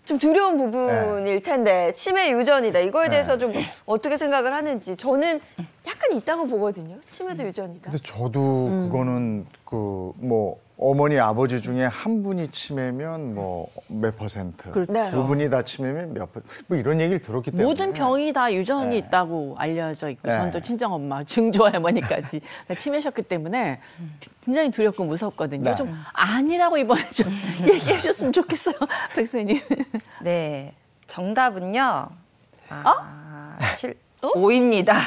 좀 두려운 부분일 텐데 치매 유전이다. 이거에 대해서 좀 어떻게 생각을 하는지 저는 약간 있다고 보거든요. 치매도 유전이다. 근데 저도 그거는 어머니 아버지 중에 한 분이 치매면 몇 퍼센트, 그렇죠. 두 분이 다 치매면 몇 퍼센트, 이런 얘기를 들었기 때문에 모든 병이 다 유전이 있다고 알려져 있고 저는 또 친정엄마, 증조할머니까지 치매셨기 때문에 굉장히 두렵고 무섭거든요. 좀 아니라고 이번에 좀 얘기해 주셨으면 좋겠어요. 백선생님. 네, 정답은요. 사실 오입니다.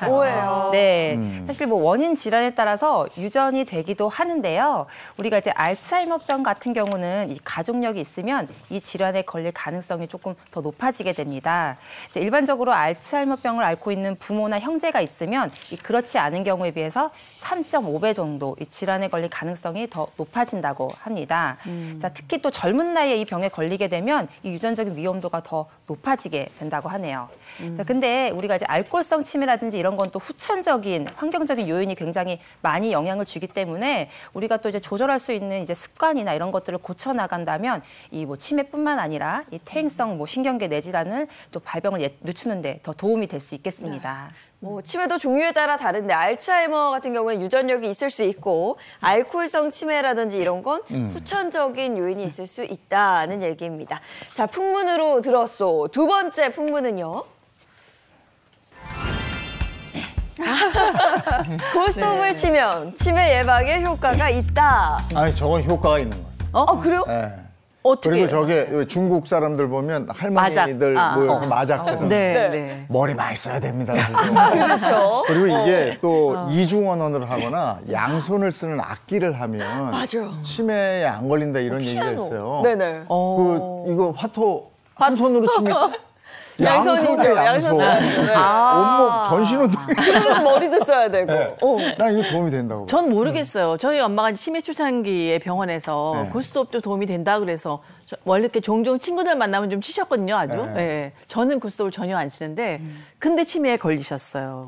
오예요. 네, 사실 원인 질환에 따라서 유전이 되기도 하는데요. 우리가 이제 알츠하이머병 같은 경우는 이 가족력이 있으면 이 질환에 걸릴 가능성이 조금 더 높아지게 됩니다. 이제 일반적으로 알츠하이머병을 앓고 있는 부모나 형제가 있으면 그렇지 않은 경우에 비해서 3.5배 정도 이 질환에 걸릴 가능성이 더 높아진다고 합니다. 자, 특히 또 젊은 나이에 이 병에 걸리게 되면 이 유전적인 위험도가 더 높아지게 된다고 하네요. 자, 근데 우리가 이제 알코올성 치매라든지 이런 건 또 후천적인 환경적인 요인이 굉장히 많이 영향을 주기 때문에 우리가 또 이제 조절할 수 있는 이제 습관이나 이런 것들을 고쳐 나간다면 이 치매뿐만 아니라 이 퇴행성 신경계 뇌질환을 또 발병을 늦추는데 더 도움이 될 수 있겠습니다. 치매도 종류에 따라 다른데 알츠하이머 같은 경우는 유전력이 있을 수 있고 알코올성 치매라든지 이런 건 후천적인 요인이 있을 수 있다는 얘기입니다. 자, 풍문으로 들었소. 두 번째 풍문은요. 고스톱을 치면 치매 예방에 효과가 있다. 아니, 저건 효과가 있는 거예요. 그래요? 네. 어떻게? 그리고 저게 중국 사람들 보면 할머니들 모여서 마작 하잖아요. 네. 머리 많이 써야 됩니다. 그렇죠. 그리고 이게 또 이중언어를 하거나 양손을 쓰는 악기를 하면 맞아요. 치매에 안 걸린다 이런 얘기가 있어요. 네네. 이거 화토 한 손으로 치면 양손이죠. 양손 써야죠. 네. 온몸 전신운동. 그러면서 머리도 써야 되고. 네. 난 이거 도움이 된다고. 전 모르겠어요. 저희 엄마가 치매 초창기에 병원에서 고스톱도 도움이 된다 그래서 원래 이렇게 종종 친구들 만나면 좀 치셨거든요, 아주. 네. 저는 고스톱을 전혀 안 치는데 근데 치매에 걸리셨어요.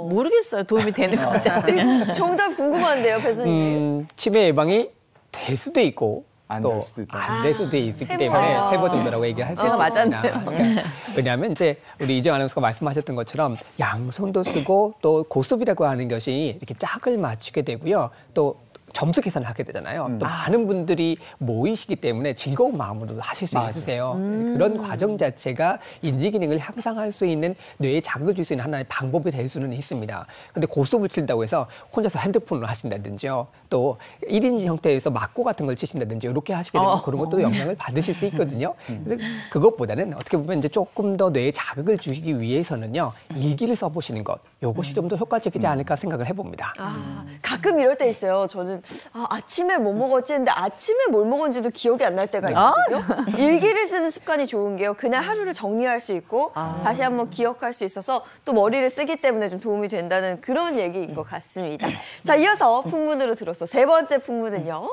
모르겠어요. 도움이 되는 건지 안 되는 건지. 정답 궁금한데요, 배수님. 치매 예방이 될 수도 있고 안 될 또 수도 있다. 안 될 수도 있기 세모. 때문에 세모 정도라고 얘기할 수 제가 있습니다. 맞았네요. 그러니까 왜냐하면 이제 우리 이정 아나운서가 말씀하셨던 것처럼 양손도 쓰고 또 고스톱이라고 하는 것이 이렇게 짝을 맞추게 되고요. 또 점수 계산을 하게 되잖아요. 또 많은 분들이 모이시기 때문에 즐거운 마음으로 하실 수 있으세요. 그런 과정 자체가 인지 기능을 향상할 수 있는 뇌에 자극을 줄 수 있는 하나의 방법이 될 수는 있습니다. 근데 고스톱을 친다고 해서 혼자서 핸드폰으로 하신다든지요. 또 1인 형태에서 막고 같은 걸 치신다든지 이렇게 하시게 되면 그런 것도 영향을 받으실 수 있거든요. 그래서 그것보다는 어떻게 보면 이제 조금 더 뇌에 자극을 주시기 위해서는요. 일기를 써보시는 것. 이것이 좀 더 효과적이지 않을까 생각을 해봅니다. 가끔 이럴 때 있어요. 저는 아침에 뭐 먹었지 했는데 아침에 뭘 먹었는지도 기억이 안 날 때가 있거든요. 일기를 쓰는 습관이 좋은 게요. 그날 하루를 정리할 수 있고 다시 한번 기억할 수 있어서 또 머리를 쓰기 때문에 좀 도움이 된다는 그런 얘기인 것 같습니다. 자, 이어서 풍문으로 들었어. 세 번째 풍문은요.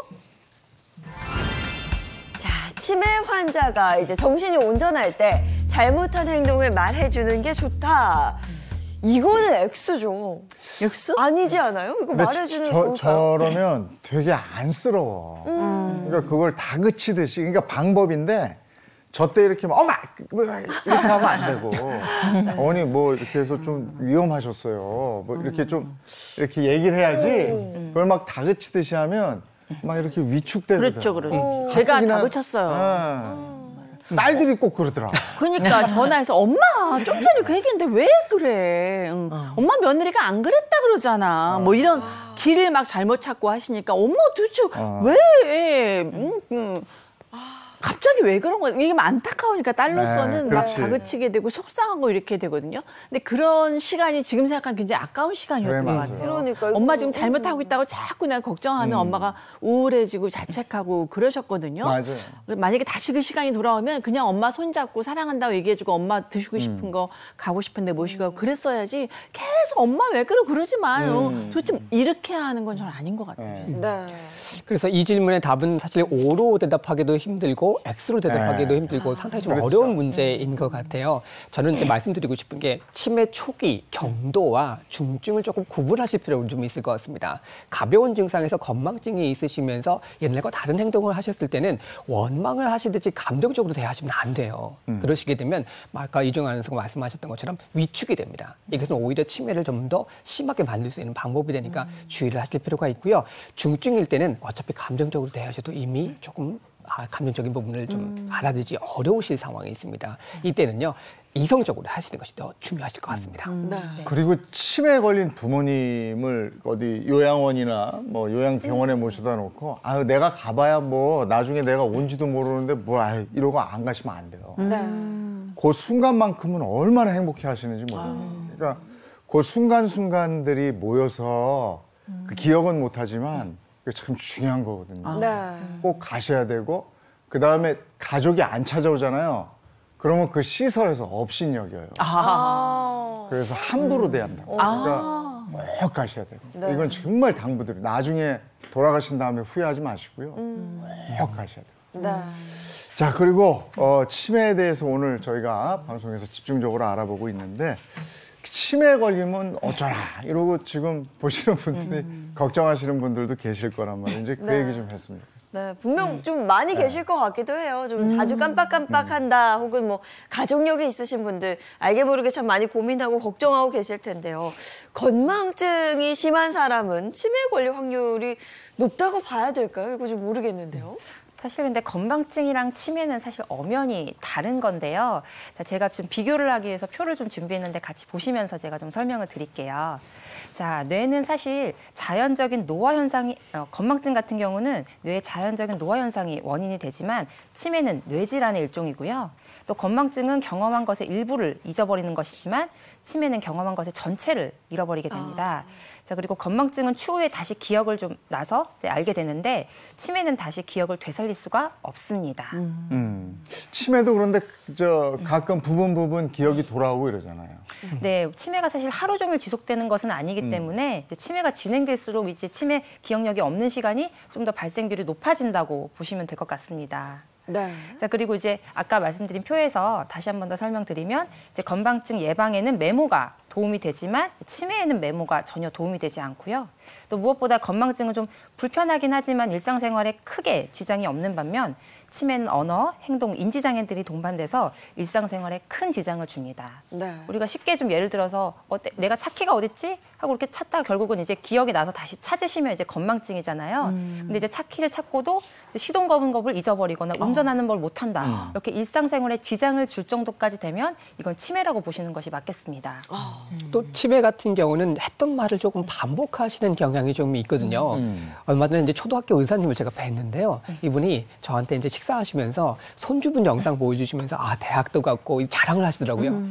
자, 치매 환자가 이제 정신이 온전할 때 잘못한 행동을 말해주는 게 좋다. 이거는 X죠. X? 아니지 않아요? 이거 말해주는 게 좋을까요? 저러면 되게 안쓰러워. 그러니까 그걸 다그치듯이. 그러니까 방법인데 저 때 이렇게 막 엄마! 이렇게 하면 안 되고 어머니 뭐 이렇게 해서 좀 위험하셨어요. 뭐 이렇게 좀 이렇게 얘기를 해야지 그걸 막 다그치듯이 하면 막 이렇게 위축되거든요. 그렇죠. 제가 다그쳤어요. 딸들이 꼭 그러더라고. 그러니까 전화해서 엄마 좀 전에 그 얘기했는데 왜 그래? 엄마 며느리가 안 그랬다 그러잖아. 뭐 이런 길을 막 잘못 찾고 하시니까 엄마 도대체 왜? 갑자기 갑자기 왜 그런 거야? 이게 안타까우니까 딸로서는 네, 막 그렇지. 다그치게 되고 속상하고 이렇게 되거든요. 근데 그런 시간이 지금 생각하면 굉장히 아까운 시간이었던 네, 것 맞아요. 같아요. 그러니까요. 엄마 지금 잘못하고 있다고 자꾸 내가 걱정하면 엄마가 우울해지고 자책하고 그러셨거든요. 맞아요. 만약에 다시 그 시간이 돌아오면 그냥 엄마 손잡고 사랑한다고 얘기해주고 엄마 드시고 싶은 거 가고 싶은데 모시고 가고 그랬어야지 계속 엄마 왜 그러지 마요. 도대체 이렇게 하는 건 저는 아닌 것 같아요. 네. 그래서 이 질문의 답은 사실 O로 대답하기도 힘들고 X로 대답하기도 힘들고 상당히 좀 어려운 문제인 것 같아요. 저는 이제 말씀드리고 싶은 게 치매 초기 경도와 중증을 조금 구분하실 필요가 좀 있을 것 같습니다. 가벼운 증상에서 건망증이 있으시면서 옛날과 다른 행동을 하셨을 때는 원망을 하시듯이 감정적으로 대하시면 안 돼요. 그러시게 되면 아까 이종 아나운서가 말씀하셨던 것처럼 위축이 됩니다. 이것은 오히려 치매를 좀 더 심하게 만들 수 있는 방법이 되니까 주의를 하실 필요가 있고요. 중증일 때는 어차피 감정적으로 대하셔도 이미 조금 감정적인 부분을 좀 받아들이기 어려우실 상황이 있습니다. 이때는요. 이성적으로 하시는 것이 더 중요하실 것 같습니다. 그리고 치매에 걸린 부모님을 어디 요양원이나 뭐 요양병원에 모셔다 놓고 아유 내가 가봐야 뭐 나중에 내가 온지도 모르는데 뭐 아유 이러고 안 가시면 안 돼요. 그 순간만큼은 얼마나 행복해 하시는지 몰라요. 그러니까 그 순간순간들이 모여서 그 기억은 못하지만 그게 참 중요한 거거든요. 네. 꼭 가셔야 되고 그다음에 가족이 안 찾아오잖아요. 그러면 그 시설에서 업신여겨요. 그래서 함부로 대한다고. 그러니까 꼭 가셔야 되고. 네. 이건 정말 당부드려요. 나중에 돌아가신 다음에 후회하지 마시고요. 꼭 가셔야 돼요. 네. 자, 그리고 치매에 대해서 오늘 저희가 방송에서 집중적으로 알아보고 있는데 치매에 걸리면 어쩌나 이러고 지금 보시는 분들이 걱정하시는 분들도 계실 거란 말이에요. 이제 그 네. 얘기 좀 했으면 좋겠어요. 네, 분명 좀 많이 계실 것 같기도 해요. 좀 자주 깜빡깜빡한다, 혹은 뭐 가족력이 있으신 분들 알게 모르게 참 많이 고민하고 걱정하고 계실 텐데요. 건망증이 심한 사람은 치매에 걸릴 확률이 높다고 봐야 될까요? 이거 좀 모르겠는데요. 사실 근데 건망증이랑 치매는 사실 엄연히 다른 건데요. 자, 제가 좀 비교를 하기 위해서 표를 좀 준비했는데 같이 보시면서 제가 좀 설명을 드릴게요. 자, 뇌는 사실 자연적인 노화 현상이, 건망증 같은 경우는 뇌의 자연적인 노화 현상이 원인이 되지만 치매는 뇌질환의 일종이고요. 또 건망증은 경험한 것의 일부를 잊어버리는 것이지만 치매는 경험한 것의 전체를 잃어버리게 됩니다. 자, 그리고 건망증은 추후에 다시 기억을 좀 나서 이제 알게 되는데 치매는 다시 기억을 되살릴 수가 없습니다. 치매도 그런데 가끔 부분 기억이 돌아오고 이러잖아요. 네, 치매가 사실 하루 종일 지속되는 것은 아니기 때문에 이제 치매가 진행될수록 이제 치매 기억력이 없는 시간이 좀 더 발생률이 높아진다고 보시면 될 것 같습니다. 네. 자, 그리고 이제 아까 말씀드린 표에서 다시 한 번 더 설명드리면 이제 건망증 예방에는 메모가 도움이 되지만 치매에는 메모가 전혀 도움이 되지 않고요. 또 무엇보다 건망증은 좀 불편하긴 하지만 일상생활에 크게 지장이 없는 반면 치매는 언어, 행동, 인지장애들이 동반돼서 일상생활에 큰 지장을 줍니다. 네. 우리가 쉽게 좀 예를 들어서 내가 차키가 어딨지? 하고 이렇게 찾다가 결국은 이제 기억이 나서 다시 찾으시면 이제 건망증이잖아요. 근데 이제 차키를 찾고도 시동 거는 법을 잊어버리거나 운전하는 걸 못한다. 이렇게 일상생활에 지장을 줄 정도까지 되면 이건 치매라고 보시는 것이 맞겠습니다. 또 치매 같은 경우는 했던 말을 조금 반복하시는 경향이 좀 있거든요. 얼마 전에 이제 초등학교 의사님을 제가 뵀는데요. 이분이 저한테 이제 식사하시면서 손주분 영상 보여주시면서 대학도 갔고 자랑을 하시더라고요.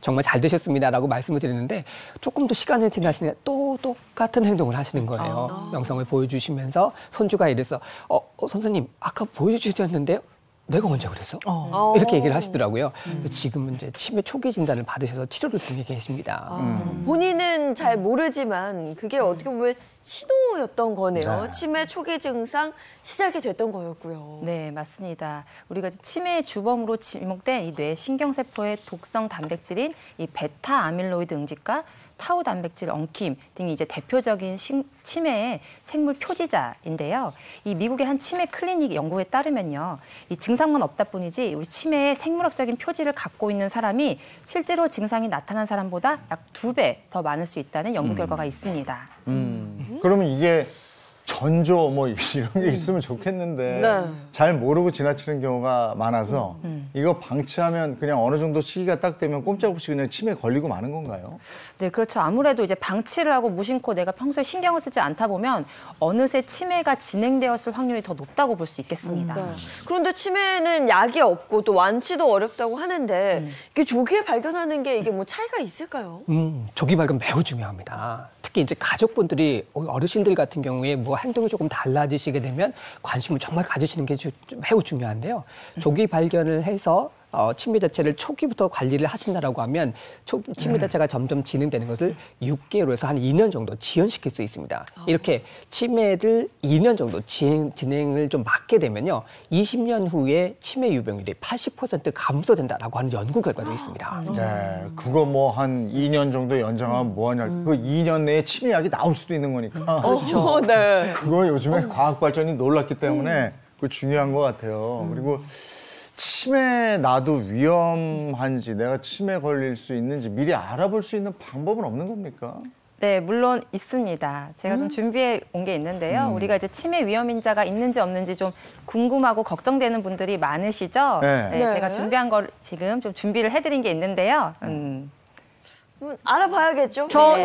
정말 잘 되셨습니다라고 말씀을 드리는데 조금 더 시간이 지나시니 또 똑같은 행동을 하시는 거예요. 영상을 보여주시면서 손주가 이래서 선생님 아까 보여주셨는데요. 내가 언제 그랬어? 이렇게 얘기를 하시더라고요. 지금은 이제 치매 초기 진단을 받으셔서 치료를 중에 계십니다. 본인은 잘 모르지만 그게 어떻게 보면 신호였던 거네요. 네. 치매 초기 증상 시작이 됐던 거였고요. 네, 맞습니다. 우리가 치매의 주범으로 지목된 이 뇌 신경세포의 독성 단백질인 이 베타 아밀로이드 응집과 타우 단백질 엉킴 등이 이제 대표적인 치매의 생물 표지자인데요. 이 미국의 한 치매 클리닉 연구에 따르면요, 이 증상만 없다 뿐이지 우리 치매의 생물학적인 표지를 갖고 있는 사람이 실제로 증상이 나타난 사람보다 약 2배 더 많을 수 있다는 연구 결과가 있습니다. 그러면 이게 전조 뭐 이런 게 있으면 좋겠는데 네. 잘 모르고 지나치는 경우가 많아서 이거 방치하면 그냥 어느 정도 시기가 딱 되면 꼼짝없이 그냥 치매 걸리고 마는 건가요? 네, 그렇죠. 아무래도 이제 방치를 하고 무심코 내가 평소에 신경을 쓰지 않다 보면 어느새 치매가 진행되었을 확률이 더 높다고 볼 수 있겠습니다. 네. 그런데 치매는 약이 없고 또 완치도 어렵다고 하는데 이게 조기에 발견하는 게 이게 뭐 차이가 있을까요? 조기 발견 매우 중요합니다. 특히 이제 가족분들이 어르신들 같은 경우에 뭐 행동이 조금 달라지시게 되면 관심을 정말 가지시는 게 매우 중요한데요. 조기 발견을 해서 치매 자체를 초기부터 관리를 하신다라고 하면 치매 자체가 점점 진행되는 것을 6개월에서 한 2년 정도 지연시킬 수 있습니다. 이렇게 치매를 2년 정도 진행을 좀 막게 되면요. 20년 후에 치매 유병률이 80% 감소된다라고 하는 연구 결과도 있습니다. 네, 그거 뭐 한 2년 정도 연장하면 뭐하냐. 그 2년 내에 치매약이 나올 수도 있는 거니까. 그렇죠. 네. 그거 요즘에 과학 발전이 놀랐기 때문에 그거 중요한 것 같아요. 그리고 치매 나도 위험한지 내가 치매 걸릴 수 있는지 미리 알아볼 수 있는 방법은 없는 겁니까? 네, 물론 있습니다. 제가 좀 준비해 온 게 있는데요. 우리가 이제 치매 위험인자가 있는지 없는지 좀 궁금하고 걱정되는 분들이 많으시죠? 네. 네, 제가 준비한 걸 지금 좀 준비를 해드린 게 있는데요. 알아봐야겠죠. 저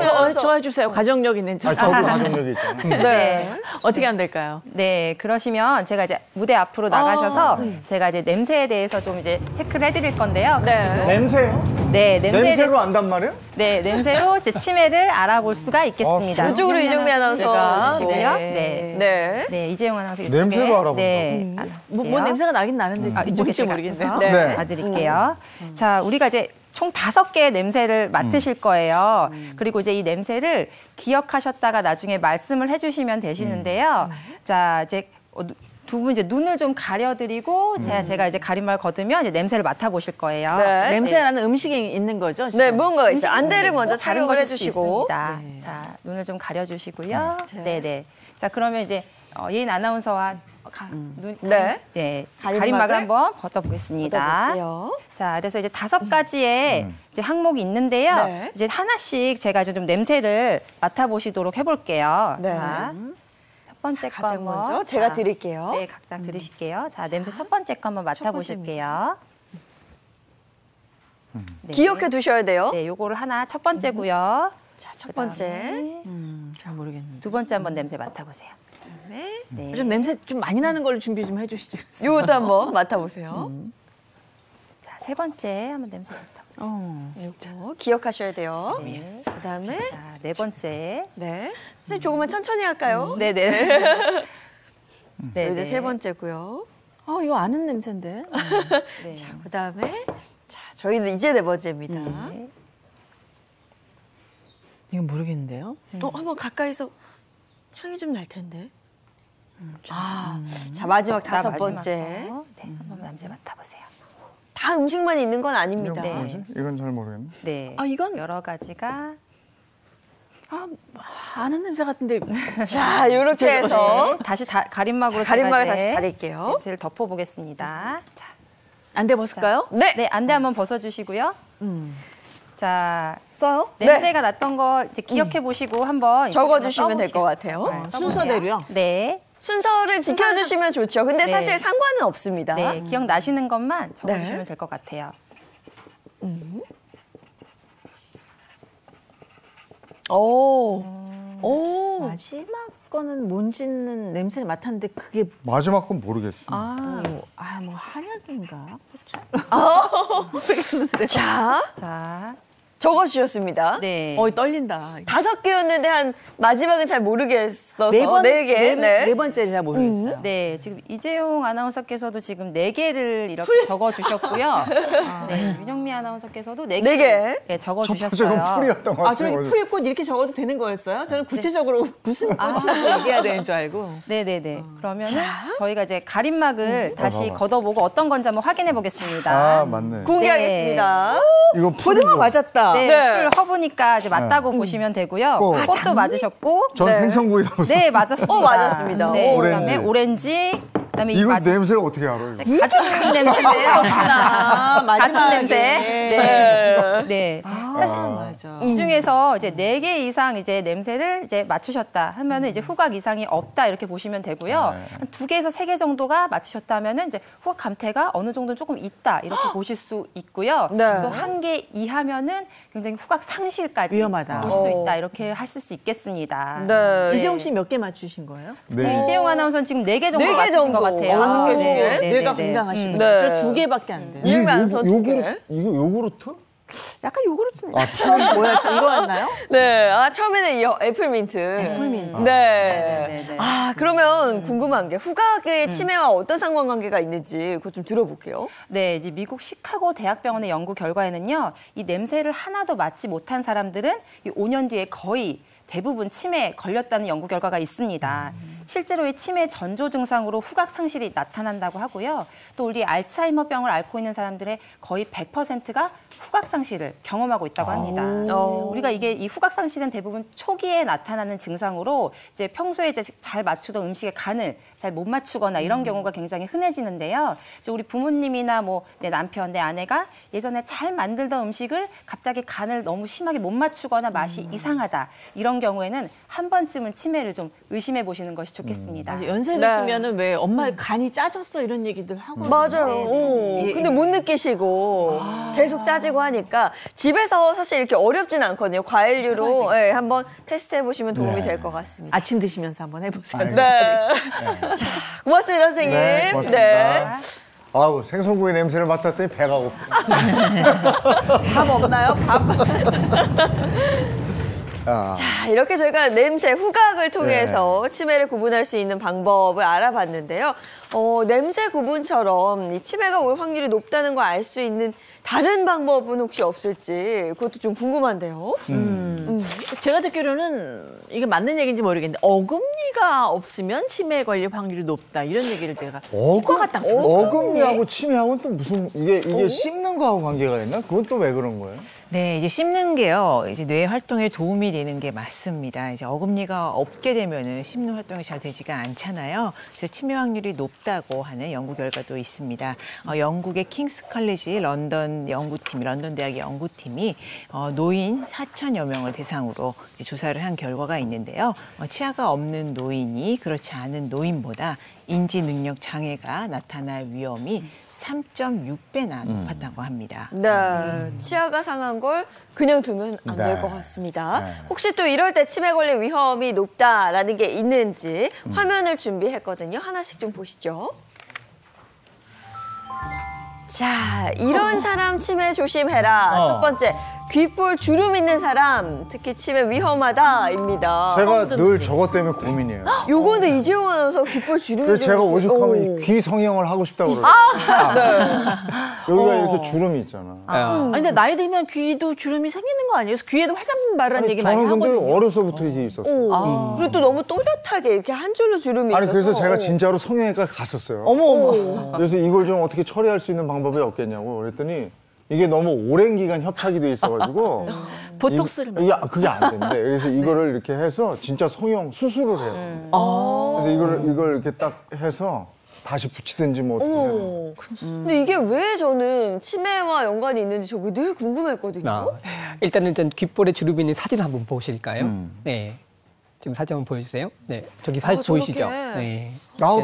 해주세요. 가정력 있는 척. 저도 가족력이 있잖아요. 네. 어떻게 하면 될까요? 네, 그러시면 제가 이제 무대 앞으로 나가셔서 제가 이제 냄새에 대해서 좀 이제 체크를 해드릴 건데요. 네. 냄새요? 네, 냄새로 안단 말이에요? 네, 냄새로 제 치매를 알아볼 수가 있겠습니다. 이쪽으로 이정미 아나운서가 네. 네. 네. 네, 이재용 아나운서 이쪽에. 냄새로 알아본다고? 네. 뭐 냄새가 나긴 나는데 이쪽에 뭔지 제가 모르겠네요. 네. 봐드릴게요. 자, 우리가 이제 총 5개의 냄새를 맡으실 거예요. 그리고 이제 이 냄새를 기억하셨다가 나중에 말씀을 해주시면 되시는데요. 자, 이제 두 분 이제 눈을 좀 가려드리고 제가 이제 가림막을 걷으면 이제 냄새를 맡아보실 거예요. 네. 냄새 나는 음식이 있는 거죠? 네, 뭔가가 있어요. 안대를 먼저 다른 착용을 것일 수 해주시고. 있습니다. 자, 눈을 좀 가려주시고요. 네. 네네. 자, 그러면 이제 예인 아나운서와 네. 네, 가림막을 가림막을 한번 벗어보겠습니다. 볼게요. 자, 그래서 이제 5가지의 이제 항목이 있는데요. 네. 이제 하나씩 제가 좀 냄새를 맡아보시도록 해볼게요. 네. 자, 첫 번째 거 가장 한번. 먼저 제가 자, 드릴게요. 네, 각자 들으실게요. 자, 냄새 첫 번째 거 한번 맡아보실게요. 네. 기억해 두셔야 돼요. 네, 요거를 하나 첫 번째고요. 자, 첫 번째. 잘 모르겠는데. 두 번째 한번 냄새 맡아보세요. 네. 좀 냄새 좀 많이 나는 걸로 준비 좀 해주시죠. 요것도 한번 맡아보세요. 자, 세 번째 한번 냄새 맡아보세요. 요거 기억하셔야 돼요. 네. 그다음에 자, 네 번째. 네. 선생님 조금만 천천히 할까요? 네네. 네, 이제 세 번째고요. 이거 아는 냄새인데. 네. 자, 그다음에 자, 저희는 이제 네 번째입니다. 네. 이건 모르겠는데요. 한번 가까이서 향이 좀 날 텐데. 자, 마지막 다섯 마지막 번째. 거. 네, 한번 냄새 맡아보세요. 다 음식만 있는 건 아닙니다. 네. 뭐지? 이건 잘 모르겠네. 네. 이건 여러 가지가. 아는 냄새 같은데. 자, 이렇게 해서 네, 다시 가림막으로 가림막을 제가 다시 이제 가릴게요. 냄새를 덮어보겠습니다. 자, 안돼 벗을까요? 네. 네, 안대 한번 벗어주시고요. 자, 써요? 냄새가 났던 거 이제 기억해 보시고 한번 적어주시면 될 것 같아요. 써보세요. 순서대로요? 네. 순서를 지켜주시면 좋죠. 근데 네. 사실 상관은 없습니다. 네, 기억나시는 것만 적어주시면 네. 될 것 같아요. 오. 마지막 거는 뭔지는 냄새를 맡았는데 그게 마지막 건 모르겠어. 뭐 한약인가? 자, 자, 적어주셨습니다. 네. 떨린다. 5개였는데 한 마지막은 잘 모르겠어서 네 개. 네 번째를 잘 모르겠어요. 네, 지금 이재용 아나운서께서도 지금 4개를 이렇게 적어주셨고요. 네, 윤영미 아나운서께서도 4개 네 개. 네, 첫 적어주셨어요. 번째는 풀이었던 것 같아요. 저는 풀꽃 이렇게 적어도 되는 거였어요? 저는 구체적으로 무슨 꽃인지 얘기해야 되는 줄 알고. 네네네. 그러면은 저희가 이제 가림막을 다시 걷어보고 어떤 건지 한번 확인해 보겠습니다. 아, 맞네. 공개하겠습니다. 이거 고등어 맞았다. 네, 네. 풀 허브니까 이제 맞다고 보시면 되고요. 어. 꽃도 맞으셨고. 전 네. 생선구이라고 네, 맞았습니다. 맞았습니다. 네, 오렌지. 그다음에 오렌지, 그다음에 이 이거 냄새를 어떻게 알아요? 이거? 가죽 냄새인데요. 가죽 냄새. 네. 네. 사실 이 중에서 이제 4개 이상 이제 냄새를 이제 맞추셨다 하면은 이제 후각 이상이 없다 이렇게 보시면 되고요. 한 2개에서 3개 정도가 맞추셨다 하면은 이제 후각 감퇴가 어느 정도 조금 있다 이렇게 보실 수 있고요. 네. 또 1개 이하면은 굉장히 후각 상실까지 위험하다. 볼 수 있다 이렇게 하실 수 있겠습니다. 네. 이재용 씨 몇 개 맞추신 거예요? 네. 이재용 아나운서는 지금 4개 정도 4개 맞추신 정도. 것 같아요. 5개 중에? 뇌가 건강하시고 네. 저 2개밖에 안 돼요. 이재용 아나운서 두 개. 이거 요구르트? 약간 요구르트. 아, 처음 뭐였지? 이거였나요? 네. 아, 처음에는 이 애플민트. 애플민트. 네. 네. 아, 그러면 궁금한 게 후각의 치매와 어떤 상관관계가 있는지 그거 좀 들어볼게요. 네, 이제 미국 시카고 대학병원의 연구 결과에는요, 이 냄새를 하나도 맡지 못한 사람들은 이 5년 뒤에 거의 대부분 치매에 걸렸다는 연구 결과가 있습니다. 실제로 이 치매 전조 증상으로 후각 상실이 나타난다고 하고요. 또 우리 알츠하이머병을 앓고 있는 사람들의 거의 100%가 후각 상실을 경험하고 있다고 합니다. 우리가 이게 이 후각 상실은 대부분 초기에 나타나는 증상으로 이제 평소에 이제 잘 맞추던 음식의 간을 잘 못 맞추거나 이런 경우가 굉장히 흔해지는데요. 이제 우리 부모님이나 뭐 내 남편, 내 아내가 예전에 잘 만들던 음식을 갑자기 간을 너무 심하게 못 맞추거나 맛이 이상하다. 이런 경우에는 한 번쯤은 치매를 좀 의심해 보시는 것이 좋겠습니다. 연세 네. 드시면은 왜 엄마 간이 짜졌어 이런 얘기들 하고 맞아요. 오, 예, 근데 예. 못 느끼시고 계속 짜지고 하니까 집에서 사실 이렇게 어렵진 않거든요. 과일류로 예, 한번 테스트 해보시면 도움이 네. 될 것 같습니다. 아침 드시면서 한번 해보세요. 네. 자, 고맙습니다, 선생님. 네, 고맙습니다. 아우, 생선구이 냄새를 맡았더니 배가 고파. 밥 없나요? 밥. 자, 이렇게 저희가 냄새, 후각을 통해서 치매를 구분할 수 있는 방법을 알아봤는데요. 냄새 구분처럼 이 치매가 올 확률이 높다는 걸 알 수 있는 다른 방법은 혹시 없을지 그것도 좀 궁금한데요. 제가 듣기로는 이게 맞는 얘기인지 모르겠는데 어금니가 없으면 치매에 걸릴 확률이 높다 이런 얘기를 제가 치과가 딱 들었어요. 어금니하고 치매하고는 또 무슨 이게 씹는 거하고 관계가 있나? 그건 또 왜 그런 거예요? 네, 이제 씹는 게요, 이제 뇌 활동에 도움이 되는 게 맞습니다. 이제 어금니가 없게 되면은 씹는 활동이 잘 되지가 않잖아요. 그래서 치매 확률이 높다고 하는 연구 결과도 있습니다. 영국의 킹스 컬리지 런던 대학 연구팀이 노인 4천여 명을 대상으로 이제 조사를 한 결과가 있는데요. 치아가 없는 노인이 그렇지 않은 노인보다 인지 능력 장애가 나타날 위험이 3.6배나 높았다고 합니다. 네, 치아가 상한 걸 그냥 두면 안 될 네. 것 같습니다. 네. 혹시 또 이럴 때 치매 걸릴 위험이 높다라는 게 있는지 화면을 준비했거든요. 하나씩 좀 보시죠. 자, 이런 사람 치매 조심해라. 첫 번째, 귓볼 주름 있는 사람, 특히 치매 위험하다입니다. 제가 늘 저것 때문에 고민이에요. 요거는 이재용 아나운서 귓볼 주름이 그래서 제가 오죽하면 귀 성형을 하고 싶다고 그러죠. 여기가 이렇게 주름이 있잖아. 아니, 근데 나이 들면 귀도 주름이 생기는 거 아니에요? 그래서 귀에도 활짝 마르는 얘기 많이 저는 근데 하거든요. 어려서부터 이게 있었어요. 그리고 또 너무 또렷하게 이렇게 한 줄로 주름이 아니 있어서. 그래서 제가 진짜로 성형외과 갔었어요. 어머. 그래서 이걸 좀 어떻게 처리할 수 있는 방법이 없겠냐고 그랬더니 이게 너무 오랜 기간 협착이 돼 있어가지고 보톡스를 그게 안 된대. 그래서 이거를 이렇게 해서 진짜 성형 수술을 해요. 그래서 이걸 이렇게 딱 해서 다시 붙이든지 뭐 어떻게 해요. 근데 이게 왜 저는 치매와 연관이 있는지 저거 늘 궁금했거든요. 일단은 귓볼에 주름이 있는 사진 한번 보실까요? 네. 지금 사진 한번 보여주세요. 네, 저기 사진 보이시죠? 저렇게. 네.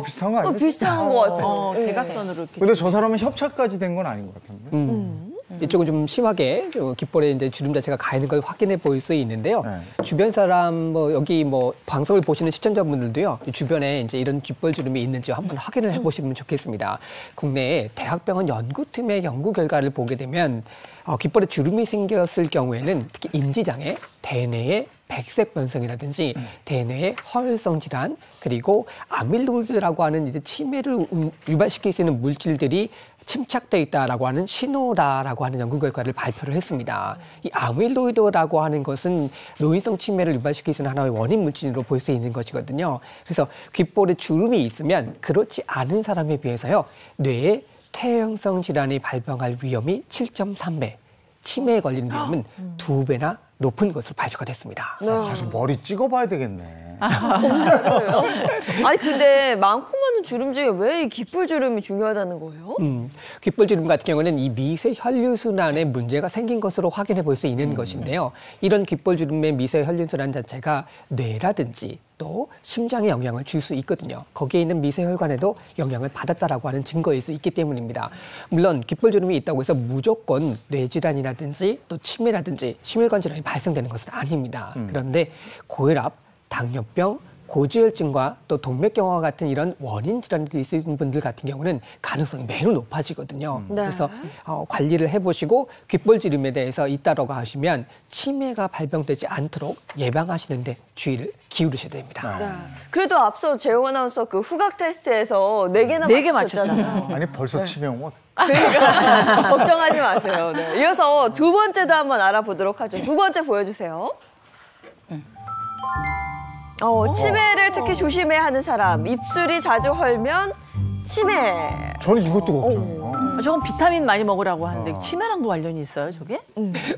비슷한 거 아니에요? 비슷한 것 같아요. 대각선으로 이렇게. 근데 저 사람은 협착까지 된 건 아닌 것 같은데. 이쪽은 좀 심하게 귓볼에 이제 주름 자체가 가 있는 걸 확인해 볼 수 있는데요. 네. 주변 사람 여기 방송을 보시는 시청자분들도요. 주변에 이제 이런 귓볼 주름이 있는지 한번 확인을 해보시면 좋겠습니다. 국내 대학병원 연구팀의 연구 결과를 보게 되면 귓볼에 주름이 생겼을 경우에는 특히 인지장애, 대뇌의 백색 변성이라든지 대뇌의 허혈성 질환 그리고 아밀로이드라고 하는 이제 치매를 유발시킬 수 있는 물질들이 침착돼 있다라고 하는 신호다라고 하는 연구 결과를 발표를 했습니다. 이 아밀로이드라고 하는 것은 노인성 치매를 유발시킬 수 있는 하나의 원인 물질로 볼 수 있는 것이거든요. 그래서 귓볼에 주름이 있으면 그렇지 않은 사람에 비해서요. 뇌에 퇴행성 질환이 발병할 위험이 7.3배, 치매에 걸리는 위험은 2배나 높은 것으로 발표가 됐습니다. 가서 머리 찍어봐야 되겠네. 검사로요? 아니 근데 많고 많은 주름 중에 왜 이 귓불 주름이 중요하다는 거예요? 귓불 주름 같은 경우는 이 미세 혈류 순환에 문제가 생긴 것으로 확인해 볼 수 있는 것인데요. 이런 귓불 주름의 미세 혈류 순환 자체가 뇌라든지 또 심장에 영향을 줄 수 있거든요. 거기에 있는 미세혈관에도 영향을 받았다라고 하는 증거일 수 있기 때문입니다. 물론 귓불 주름이 있다고 해서 무조건 뇌질환이라든지 또 치매라든지 심혈관 질환이 발생되는 것은 아닙니다. 그런데 고혈압, 당뇨병, 고지혈증과 또 동맥경화 같은 이런 원인 질환들이 있으신 분들 같은 경우는 가능성이 매우 높아지거든요. 네. 그래서 관리를 해보시고 귓볼 주름에 대해서 잇따라고 하시면 치매가 발병되지 않도록 예방하시는데 주의를 기울이셔야 됩니다. 네. 그래도 앞서 재용 아나운서 그 후각 테스트에서 4개나 네 개 맞췄잖아요. 아니 벌써 치매 오면 그러니까 걱정하지 마세요. 네. 이어서 두 번째도 한번 알아보도록 하죠. 두 번째 보여주세요. 치매를 특히 조심해야 하는 사람. 입술이 자주 헐면 치매. 저는 이것도 걱정해요. 저건 비타민 많이 먹으라고 하는데 치매랑도 관련이 있어요, 저게?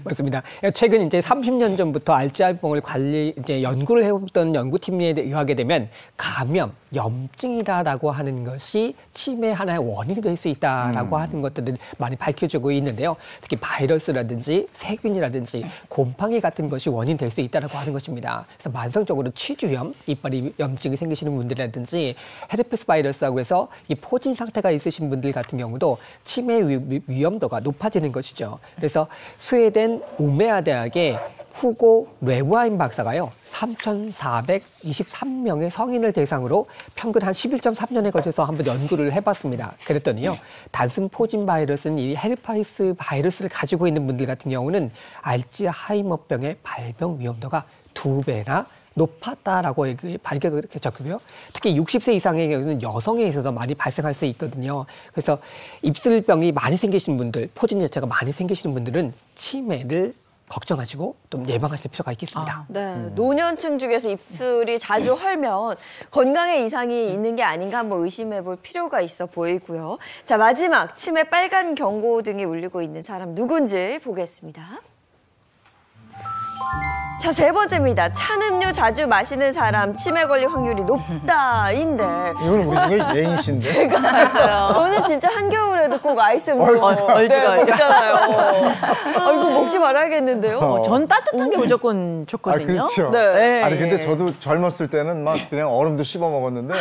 맞습니다. 최근 이제 30년 전부터 알츠하이머병을 연구를 해왔던 연구팀에 의하게 되면 감염, 염증이다라고 하는 것이 치매 하나의 원인이 될 수 있다라고 하는 것들을 많이 밝혀지고 있는데요. 특히 바이러스라든지 세균이라든지 곰팡이 같은 것이 원인이 될 수 있다라고 하는 것입니다. 그래서 만성적으로 치주염, 이빨이 염증이 생기시는 분들이라든지 헤르페스 바이러스라고 해서 이 포진 상태가 있으신 분들 같은 경우도 치매 위험도가 높아지는 것이죠. 그래서 스웨덴 우메아 대학의 후고 레와인 박사가요, 3,423명의 성인을 대상으로 평균 한 11.3년에 걸쳐서 한번 연구를 해봤습니다. 그랬더니요, 단순 포진 바이러스는 이 헤르페스 바이러스를 가지고 있는 분들 같은 경우는 알츠하이머병의 발병 위험도가 2배나 높았다라고 밝혀졌고요. 특히 60세 이상의 경우는 여성에 있어서 많이 발생할 수 있거든요. 그래서 입술병이 많이 생기신 분들, 포진 자체가 많이 생기시는 분들은 치매를 걱정하시고 좀 예방하실 필요가 있겠습니다. 네, 노년층 중에서 입술이 자주 헐면 건강에 이상이 있는 게 아닌가 한번 의심해 볼 필요가 있어 보이고요. 자, 마지막 치매 빨간 경고등이 울리고 있는 사람 누군지 보겠습니다. 자, 세 번째입니다. 찬 음료 자주 마시는 사람 치매 걸릴 확률이 높다인데. 이거는 우리 중에 예인씨인데. 저는 진짜 한겨울에도 꼭 아이스 음료 얼지가 먹잖아요. 이거 먹지 말아야겠는데요. 전 따뜻한 게 무조건 좋거든요. 그렇죠. 네. 아니 근데 저도 젊었을 때는 막 그냥 얼음도 씹어 먹었는데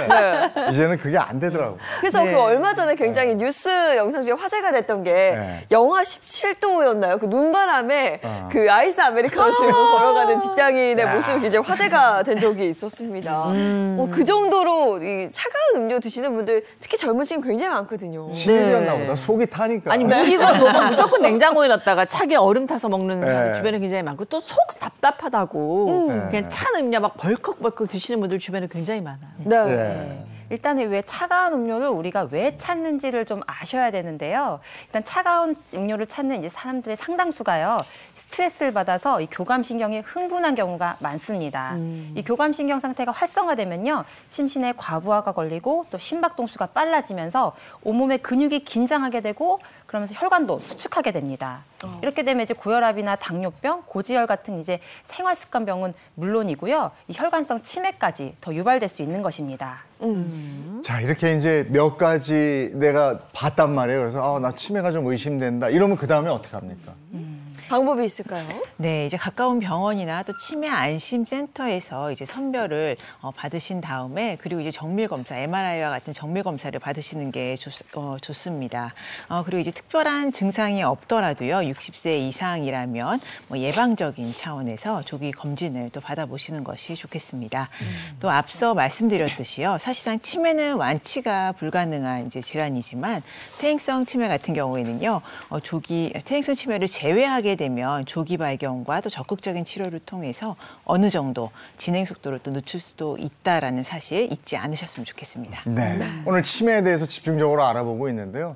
이제는 그게 안 되더라고. 그래서 네. 그 얼마 전에 굉장히 뉴스 영상 중에 화제가 됐던 게 네. 영하 17도였나요? 그 눈바람에 그 아이스 아메리카노 들고 걸어가는 직장인의 모습이 굉장히 화제가 된 적이 있었습니다. 그 정도로 이 차가운 음료 드시는 분들 특히 젊은 친구 굉장히 많거든요. 신입이었나 보다. 속이 타니까. 아니 이거 무조건 냉장고에 넣었다가 차게 얼음 타서 먹는 사람 네. 주변에 굉장히 많고 또 속 답답하다고 그냥 찬 음료 막 벌컥벌컥 드시는 분들 주변에 굉장히 많아요. 네. 네. 일단은 왜 차가운 음료를 우리가 왜 찾는지를 좀 아셔야 되는데요. 일단 차가운 음료를 찾는 이제 사람들의 상당수가요, 스트레스를 받아서 이 교감신경이 흥분한 경우가 많습니다. 이 교감신경 상태가 활성화되면요, 심신에 과부하가 걸리고 또 심박동수가 빨라지면서 온몸의 근육이 긴장하게 되고 그러면서 혈관도 수축하게 됩니다. 이렇게 되면 이제 고혈압이나 당뇨병, 고지혈 같은 이제 생활습관병은 물론이고요, 이 혈관성 치매까지 더 유발될 수 있는 것입니다. 자, 이렇게 이제 몇 가지 내가 봤단 말이에요. 그래서 나 치매가 좀 의심된다. 이러면 그 다음에 어떻게 합니까? 방법이 있을까요? 네, 이제 가까운 병원이나 또 치매 안심센터에서 이제 선별을 받으신 다음에, 그리고 이제 정밀 검사, MRI와 같은 정밀 검사를 받으시는 게 좋습니다. 그리고 이제 특별한 증상이 없더라도요, 60세 이상이라면 뭐 예방적인 차원에서 조기 검진을 또 받아보시는 것이 좋겠습니다. 또 앞서 말씀드렸듯이요, 사실상 치매는 완치가 불가능한 이제 질환이지만 퇴행성 치매 같은 경우에는요, 퇴행성 치매를 제외하게 되면 조기 발견과 또 적극적인 치료를 통해서 어느 정도 진행 속도를 또 늦출 수도 있다라는 사실 잊지 않으셨으면 좋겠습니다. 네. 오늘 치매에 대해서 집중적으로 알아보고 있는데요.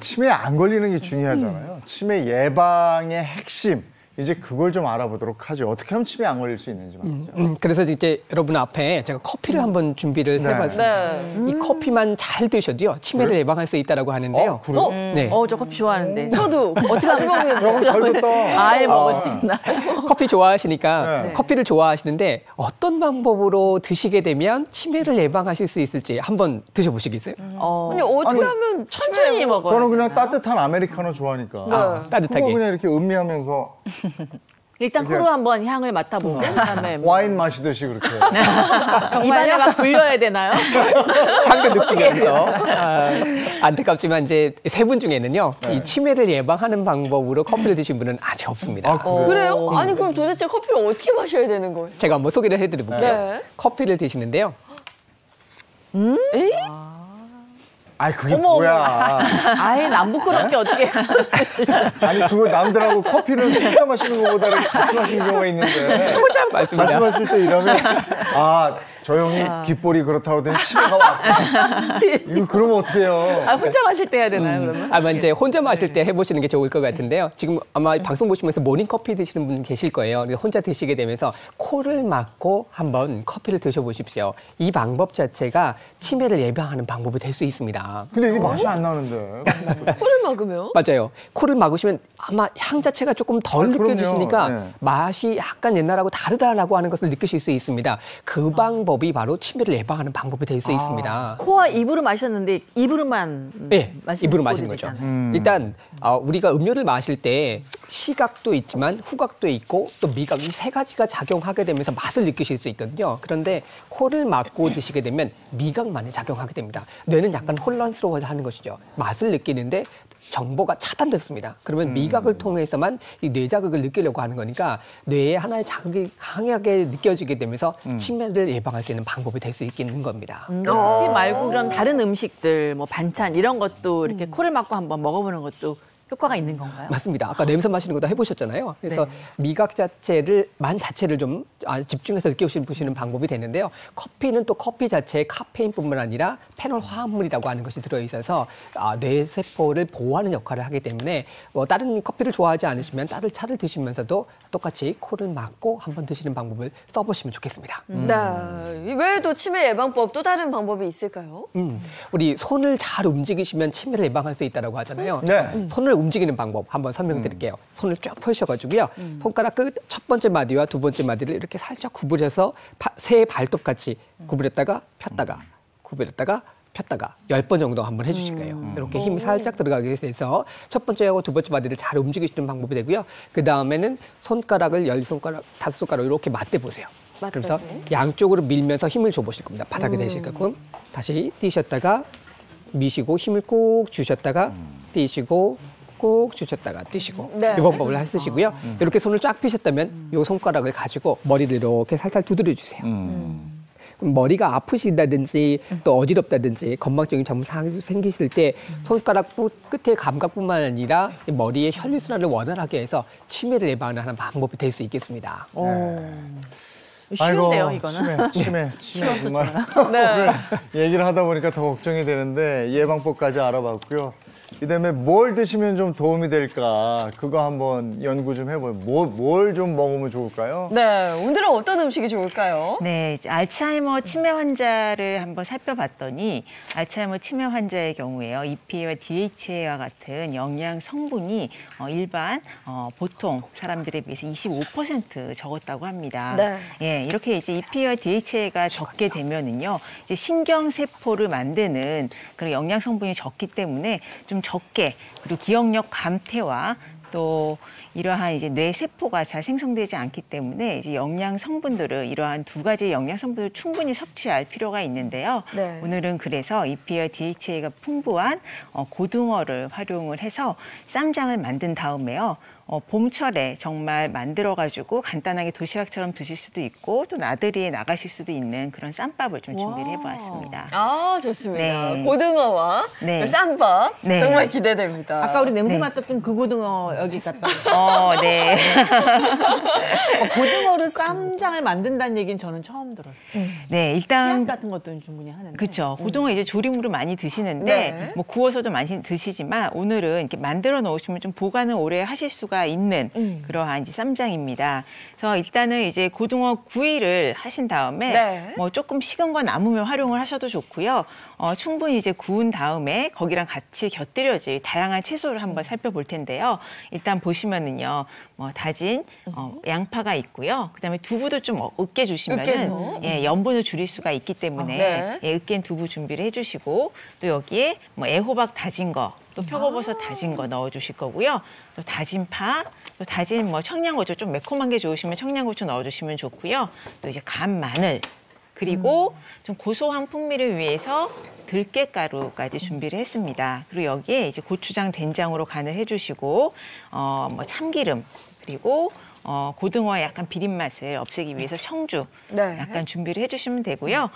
치매에 안 걸리는 게 중요하잖아요. 치매 예방의 핵심, 이제 그걸 좀 알아보도록 하죠. 어떻게 하면 침에 안 걸릴 수 있는지 말이죠. 그래서 이제 여러분 앞에 제가 커피를 한번 준비를 네. 해봤습니다. 네. 이 커피만 잘 드셔도요 치매를 예방할 수 있다라고 하는데요. 그래요? 네. 저 커피 좋아하는데. 저도 자주 먹는데. 잘 됐다. 잘 먹을 수 있나? 커피 좋아하시니까 네. 커피를 좋아하시는데 어떤 방법으로 드시게 되면 치매를 예방하실 수 있을지 한번 드셔보시겠어요? 아니, 어떻게 하면 천천히 먹어요. 저는 그냥 따뜻한 아메리카노 좋아하니까. 따뜻하게. 그거 그냥 이렇게 음미하면서 일단 코로 한번 향을 맡아보고 그다음에 와인 마시듯이 그렇게. 입안에 막 불려야 되나요? 향을 느끼면서 안타깝지만 이제 세 분 중에는요 이 치매를 예방하는 방법으로 커피를 드신 분은 아직 없습니다. 아, 그래요? 그래요? 아니 그럼 도대체 커피를 어떻게 마셔야 되는 거예요? 제가 한번 소개를 해드려볼게요. 네. 커피를 드시는데요. 아이 그게 뭐야. 아예 남 부끄럽게 어떻게. 아니 그거 남들하고 커피를 혼자 마시는 것보다 이렇게 같이 마시는 경우가 있는데 같이 맞습니다. 마실 때 이러면 저 형이 귓볼이 그렇다고 하더니 치매가 왔다. 이거 그러면 어떡해요. 혼자 마실 때 해야 되나요, 그러면? 아마 이제 혼자 마실 때 해보시는 게 좋을 것 같은데요. 지금 아마 방송 보시면서 모닝커피 드시는 분 계실 거예요. 혼자 드시게 되면서 코를 막고 한번 커피를 드셔보십시오. 이 방법 자체가 치매를 예방하는 방법이 될 수 있습니다. 근데 이게 맛이 안 나는데. 코를 막으면? 맞아요. 코를 막으시면 아마 향 자체가 조금 덜 그럼요. 느껴지시니까 네. 맛이 약간 옛날하고 다르다라고 하는 것을 느끼실 수 있습니다. 그 방법이 바로 치매를 예방하는 방법이 될 수 있습니다. 코와 입으로 마셨는데 입으로만 네, 마시는 입으로 꼴이 마시는 거죠. 되잖아요. 일단 우리가 음료를 마실 때 시각도 있지만 후각도 있고 또 미각 이 세 가지가 작용하게 되면서 맛을 느끼실 수 있거든요. 그런데 코를 막고 드시게 되면 미각만이 작용하게 됩니다. 뇌는 약간 혼란스러워하는 것이죠. 맛을 느끼는데 정보가 차단됐습니다. 그러면 미각을 통해서만 이 뇌 자극을 느끼려고 하는 거니까 뇌에 하나의 자극이 강하게 느껴지게 되면서 치매를 예방할 수 있는 방법이 될 수 있는 겁니다. 커피 말고 그럼 다른 음식들, 뭐 반찬 이런 것도 이렇게 코를 막고 한번 먹어보는 것도 효과가 있는 건가요? 맞습니다. 아까 냄새 마시는 것도 해보셨잖아요. 그래서 미각 자체를 좀 집중해서 느껴보시는 방법이 되는데요. 커피는 또 커피 자체에 카페인뿐만 아니라 페놀 화합물이라고 하는 것이 들어있어서 뇌세포를 보호하는 역할을 하기 때문에 다른 커피를 좋아하지 않으시면 다른 차를 드시면서도 똑같이 코를 막고 한번 드시는 방법을 써보시면 좋겠습니다. 네. 외에도 치매 예방법 또 다른 방법이 있을까요? 우리 손을 잘 움직이시면 치매를 예방할 수 있다고 하잖아요. 네. 손을 움직이는 방법 한번 설명드릴게요. 손을 쫙 펼쳐가지고요. 손가락 끝 첫 번째 마디와 두 번째 마디를 이렇게 살짝 구부려서 새 발톱같이 구부렸다가 폈다가 구부렸다가 폈다가 10번 정도 한번 해주실 거예요. 이렇게 힘이 살짝 들어가게 해서 첫 번째하고 두 번째 마디를 잘 움직이시는 방법이 되고요. 그 다음에는 손가락을 10손가락, 5손가락 이렇게 맞대 보세요. 그래서 양쪽으로 밀면서 힘을 줘보실 겁니다. 바닥에 대실게끔. 다시 뛰셨다가 미시고 힘을 꾹 주셨다가 뛰시고 꾹 주셨다가 뛰시고 네. 이 방법을 쓰시고요. 이렇게 손을 쫙 펴셨다면 이 손가락을 가지고 머리를 이렇게 살살 두드려 주세요. 머리가 아프시다든지 또 어지럽다든지 건망증이 좀 생기실 때 손가락 끝의 감각뿐만 아니라 머리의 혈류순환을 원활하게 해서 치매를 예방하는 방법이 될 수 있겠습니다. 쉬운데요, 아이고, 이거는. 치매 정말. 네. 얘기를 하다 보니까 더 걱정이 되는데 예방법까지 알아봤고요. 이다음에 뭘 드시면 좀 도움이 될까 그거 한번 연구 좀 해봐요. 뭘 좀 먹으면 좋을까요? 네. 오늘은 어떤 음식이 좋을까요? 네, 이제 알츠하이머 치매 환자를 한번 살펴봤더니 알츠하이머 치매 환자의 경우에요. EPA와 DHA와 같은 영양 성분이 일반 보통 사람들에 비해서 25% 적었다고 합니다. 네. 예, 이렇게 이제 EPA와 DHA가 적게 되면은요, 이제 신경 세포를 만드는 그런 영양 성분이 적기 때문에 좀 적게 그리고 기억력 감퇴와 또 이러한 이제 뇌 세포가 잘 생성되지 않기 때문에 이제 영양 성분들을 이러한 두 가지 영양 성분을 충분히 섭취할 필요가 있는데요. 네. 오늘은 그래서 EPA, DHA가 풍부한 고등어를 활용을 해서 쌈장을 만든 다음에요. 봄철에 정말 만들어가지고 간단하게 도시락처럼 드실 수도 있고 또 나들이에 나가실 수도 있는 그런 쌈밥을 좀 준비를 해보았습니다. 아, 좋습니다. 네. 고등어와 네. 쌈밥 네. 정말 기대됩니다. 아까 우리 냄새 네. 맡았던 그 고등어 여기 갔다. 네. 고등어를 쌈장을 만든다는 얘기는 저는 처음 들었어요. 네, 일단 씨앗 같은 것도 충분히 하는데. 그렇죠. 고등어 이제 조림으로 많이 드시는데 네. 뭐 구워서도 많이 드시지만 오늘은 이렇게 만들어 놓으시면 좀 보관을 오래 하실 수가 수가 있는 그러한 이제 쌈장입니다. 그래서 일단은 이제 고등어 구이를 하신 다음에 네. 뭐 조금 식은 거 남으면 활용을 하셔도 좋고요. 충분히 이제 구운 다음에 거기랑 같이 곁들여질 다양한 채소를 한번 살펴볼 텐데요. 일단 보시면은요, 뭐 다진 양파가 있고요. 그다음에 두부도 좀 으깨 주시면은 예, 염분을 줄일 수가 있기 때문에 네. 예, 으깬 두부 준비를 해주시고 또 여기에 뭐 애호박 다진 거, 또 표고버섯 다진 거 넣어주실 거고요. 또 다진 파, 또 다진 뭐 청양고추 좀 매콤한 게 좋으시면 청양고추 넣어주시면 좋고요. 또 이제 간 마늘. 그리고 좀 고소한 풍미를 위해서 들깨가루까지 준비를 했습니다. 그리고 여기에 이제 고추장, 된장으로 간을 해주시고, 뭐 참기름, 그리고 고등어의 약간 비린 맛을 없애기 위해서 청주 네. 약간 준비를 해주시면 되고요.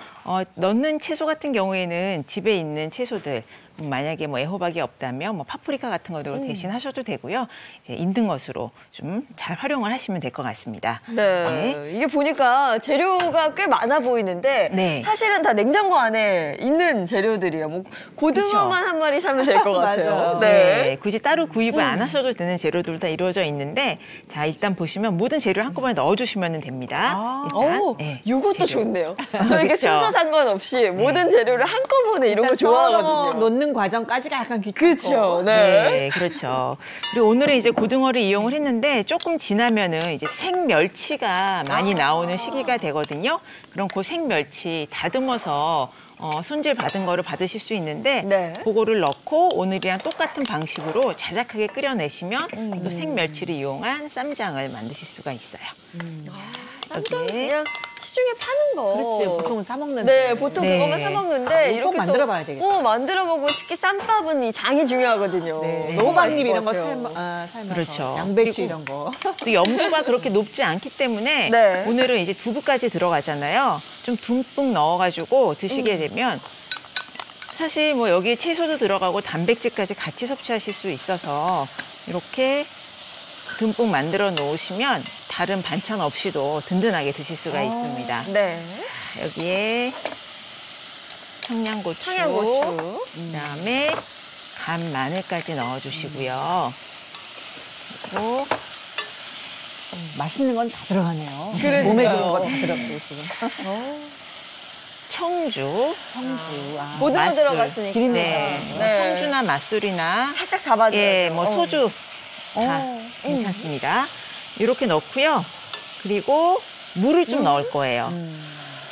넣는 채소 같은 경우에는 집에 있는 채소들, 만약에 뭐 애호박이 없다면 뭐 파프리카 같은 거로 대신 하셔도 되고요. 이제 있는 것으로 좀 잘 활용을 하시면 될 것 같습니다. 네. 이게 보니까 재료가 꽤 많아 보이는데 네. 사실은 다 냉장고 안에 있는 재료들이에요. 뭐 고등어만 한 마리 사면 될 것 같아요. 네. 굳이 따로 구입을 안 하셔도 되는 재료들도 다 이루어져 있는데, 자, 일단 보시면 모든 재료를 한꺼번에 넣어주시면 됩니다. 일단, 오, 네, 이것도 재료. 좋네요. 저 이게 그렇죠. 순서 상관없이 모든 재료를 한꺼번에 이런 거 좋아하거든요. 놓는 과정까지가 약간 귀찮고. 그렇죠. 네. 네, 그렇죠. 그리고 오늘은 이제 고등어를 이용을 했는데 조금 지나면은 이제 생멸치가 많이 나오는 시기가 되거든요. 그럼 그 생멸치 다듬어서 손질 받은 거를 받으실 수 있는데 네. 그거를 넣고 오늘이랑 똑같은 방식으로 자작하게 끓여내시면 또 생멸치를 이용한 쌈장을 만드실 수가 있어요. 쌈장 여기에 그냥 시중에 파는 거. 그렇지. 보통은 사 먹는. 네, 보통 네. 그것만 사 먹는데 꼭 이렇게 만들어 봐야 되겠다. 만들어 보고 특히 쌈밥은 이 장이 중요하거든요. 네. 너무 호박잎 맛있을 이런 것 거 같아요. 삶아서. 그렇죠. 양배추 그리고 이런 거. 또 염도가 그렇게 높지 않기 때문에 네. 오늘은 이제 두부까지 들어가잖아요. 좀 듬뿍 넣어가지고 드시게 되면 사실 뭐 여기에 채소도 들어가고 단백질까지 같이 섭취하실 수 있어서 이렇게 듬뿍 만들어 놓으시면 다른 반찬 없이도 든든하게 드실 수가 있습니다. 네. 여기에 청양고추, 그다음에 간 마늘까지 넣어주시고요. 그리고 맛있는 건 다 들어가네요. 그러니까요. 몸에 좋은 거 다 들어가고 지금. 청주, 청주. 아. 고등어 맛술. 들어갔으니까. 네, 네. 청주나 맛술이나 살짝 잡아줘요. 예, 뭐 소주 다 괜찮습니다. 이렇게 넣고요. 그리고 물을 좀 넣을 거예요.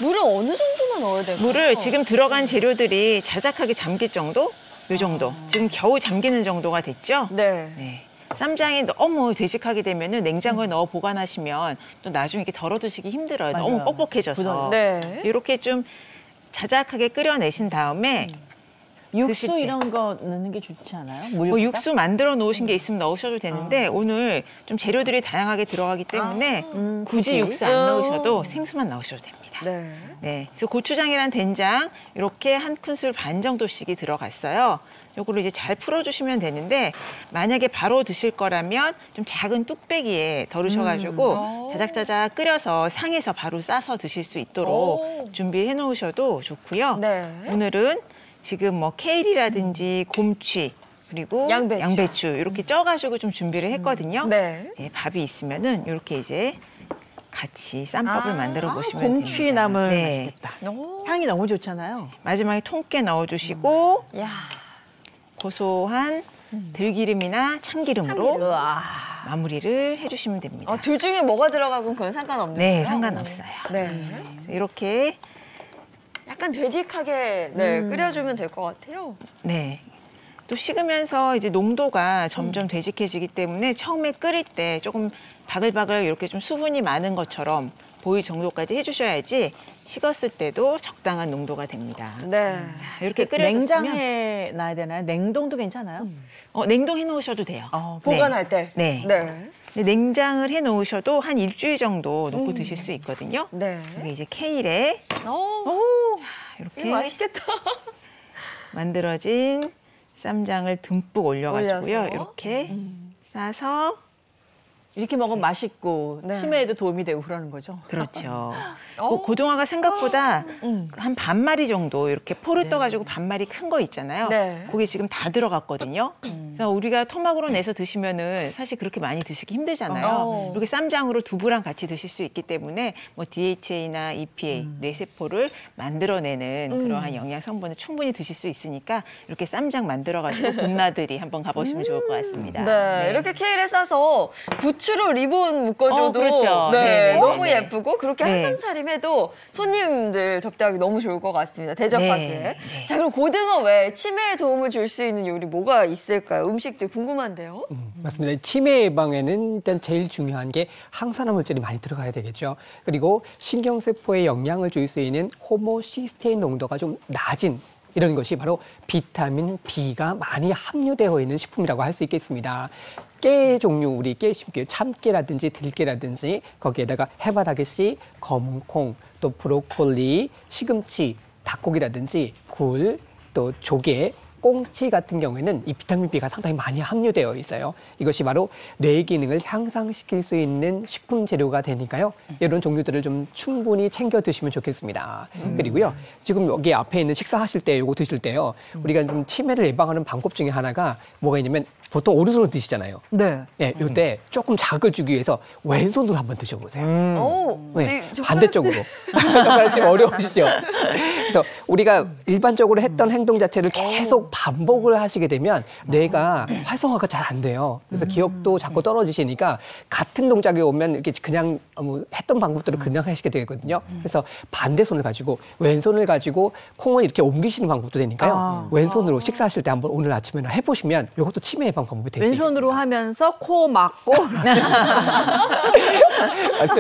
물을 어느 정도만 넣어야 될까요? 물을 지금 들어간 재료들이 자작하게 잠길 정도? 요 정도. 지금 겨우 잠기는 정도가 됐죠? 네. 네. 쌈장이 너무 되직하게 되면은 냉장고에 넣어 보관하시면 또 나중에 이렇게 덜어 드시기 힘들어요. 맞아요. 너무 뻑뻑해져서. 네. 이렇게 좀 자작하게 끓여내신 다음에 드실 육수 때. 이런 거 넣는 게 좋지 않아요? 물보다? 뭐 육수 만들어 놓으신 게 있으면 넣으셔도 되는데 오늘 좀 재료들이 다양하게 들어가기 때문에 굳이 육수 안 넣으셔도 생수만 넣으셔도 됩니다. 네. 네, 그래서 고추장이랑 된장 이렇게 한 큰술 반 정도씩이 들어갔어요. 요거를 이제 잘 풀어주시면 되는데 만약에 바로 드실 거라면 좀 작은 뚝배기에 덜으셔가지고 자작자작 끓여서 상에서 바로 싸서 드실 수 있도록 준비해 놓으셔도 좋고요. 네. 오늘은 지금 뭐 케일이라든지 곰취 그리고 양배추 이렇게 쪄가지고 좀 준비를 했거든요. 네. 네, 밥이 있으면은 이렇게 이제 같이 쌈밥을 만들어 보시면 됩니다. 곰취나물 네. 맛있겠다. 향이 너무 좋잖아요. 마지막에 통깨 넣어주시고 야. 고소한 들기름이나 참기름으로 마무리를 해주시면 됩니다. 둘 중에 뭐가 들어가건 그건 상관없네요. 네, 상관없어요. 네. 이렇게 약간 되직하게 끓여주면 될 것 같아요. 네. 또 식으면서 이제 농도가 점점 되직해지기 때문에 처음에 끓일 때 조금 바글바글 이렇게 좀 수분이 많은 것처럼 보일 정도까지 해주셔야지 식었을 때도 적당한 농도가 됩니다. 네. 자, 이렇게 끓여줬으면 냉장해 놔야 되나요? 냉동도 괜찮아요? 냉동해 놓으셔도 돼요. 보관할 때. 네. 네. 근데 냉장을 해 놓으셔도 한 일주일 정도 놓고 드실 수 있거든요. 네. 이게 이제 케일에 이렇게 이거 맛있겠다. 만들어진 쌈장을 듬뿍 올려가지고요. 올려서. 이렇게 싸서 이렇게 먹으면 맛있고 네. 치매에도 도움이 되고 그러는 거죠. 그렇죠. 고등어가 생각보다 한 반마리 정도 이렇게 포를 떠가지고 반마리 큰 거 있잖아요. 네. 거기 지금 다 들어갔거든요. 그러니까 우리가 토막으로 내서 드시면은 사실 그렇게 많이 드시기 힘들잖아요. 이렇게 쌈장으로 두부랑 같이 드실 수 있기 때문에 뭐 DHA나 EPA, 뇌세포를 만들어내는 그러한 영양 성분을 충분히 드실 수 있으니까 이렇게 쌈장 만들어가지고 봄나들이 한번 가보시면 좋을 것 같습니다. 네, 이렇게 케일에 싸서 부츠로 리본 묶어줘도 그렇죠. 네, 네네. 너무 네네. 예쁘고 그렇게 네. 한상 차림해도 손님들 접대하기 너무 좋을 것 같습니다. 대접하기에. 네. 자, 그럼 고등어 외에 치매에 도움을 줄 수 있는 요리 뭐가 있을까요? 음식들 궁금한데요. 맞습니다. 치매 예방에는 일단 제일 중요한 게 항산화 물질이 많이 들어가야 되겠죠. 그리고 신경세포에 영향을 줄 수 있는 호모시스테인 농도가 좀 낮은 이런 것이 바로 비타민 B가 많이 함유되어 있는 식품이라고 할 수 있겠습니다. 깨 종류, 우리 깨 심기, 참깨라든지 들깨라든지 거기에다가 해바라기씨, 검은콩, 또 브로콜리, 시금치, 닭고기라든지 굴, 또 조개, 꽁치 같은 경우에는 이 비타민 B가 상당히 많이 함유되어 있어요. 이것이 바로 뇌 기능을 향상시킬 수 있는 식품 재료가 되니까요. 이런 종류들을 좀 충분히 챙겨 드시면 좋겠습니다. 그리고요, 지금 여기 앞에 있는 식사하실 때, 요거 드실 때요, 우리가 좀 치매를 예방하는 방법 중에 하나가 뭐가 있냐면 보통 오른손으로 드시잖아요. 네. 예, 요때 조금 자극을 주기 위해서 왼손으로 한번 드셔보세요. 네, 저 반대쪽으로. 정말 좀 어려우시죠? 그래서 우리가 일반적으로 했던 행동 자체를 계속 반복을 하시게 되면 뇌가 활성화가 잘 안 돼요. 그래서 기억도 자꾸 떨어지시니까 같은 동작이 오면 이렇게 그냥 했던 방법대로 그냥 하시게 되거든요. 그래서 반대손을 가지고 왼손을 가지고 콩을 이렇게 옮기시는 방법도 되니까요. 왼손으로 식사하실 때 한번 오늘 아침에나 해보시면 이것도 치매 예방 방법이 될 수 있습니다. 왼손으로 하면서 코 막고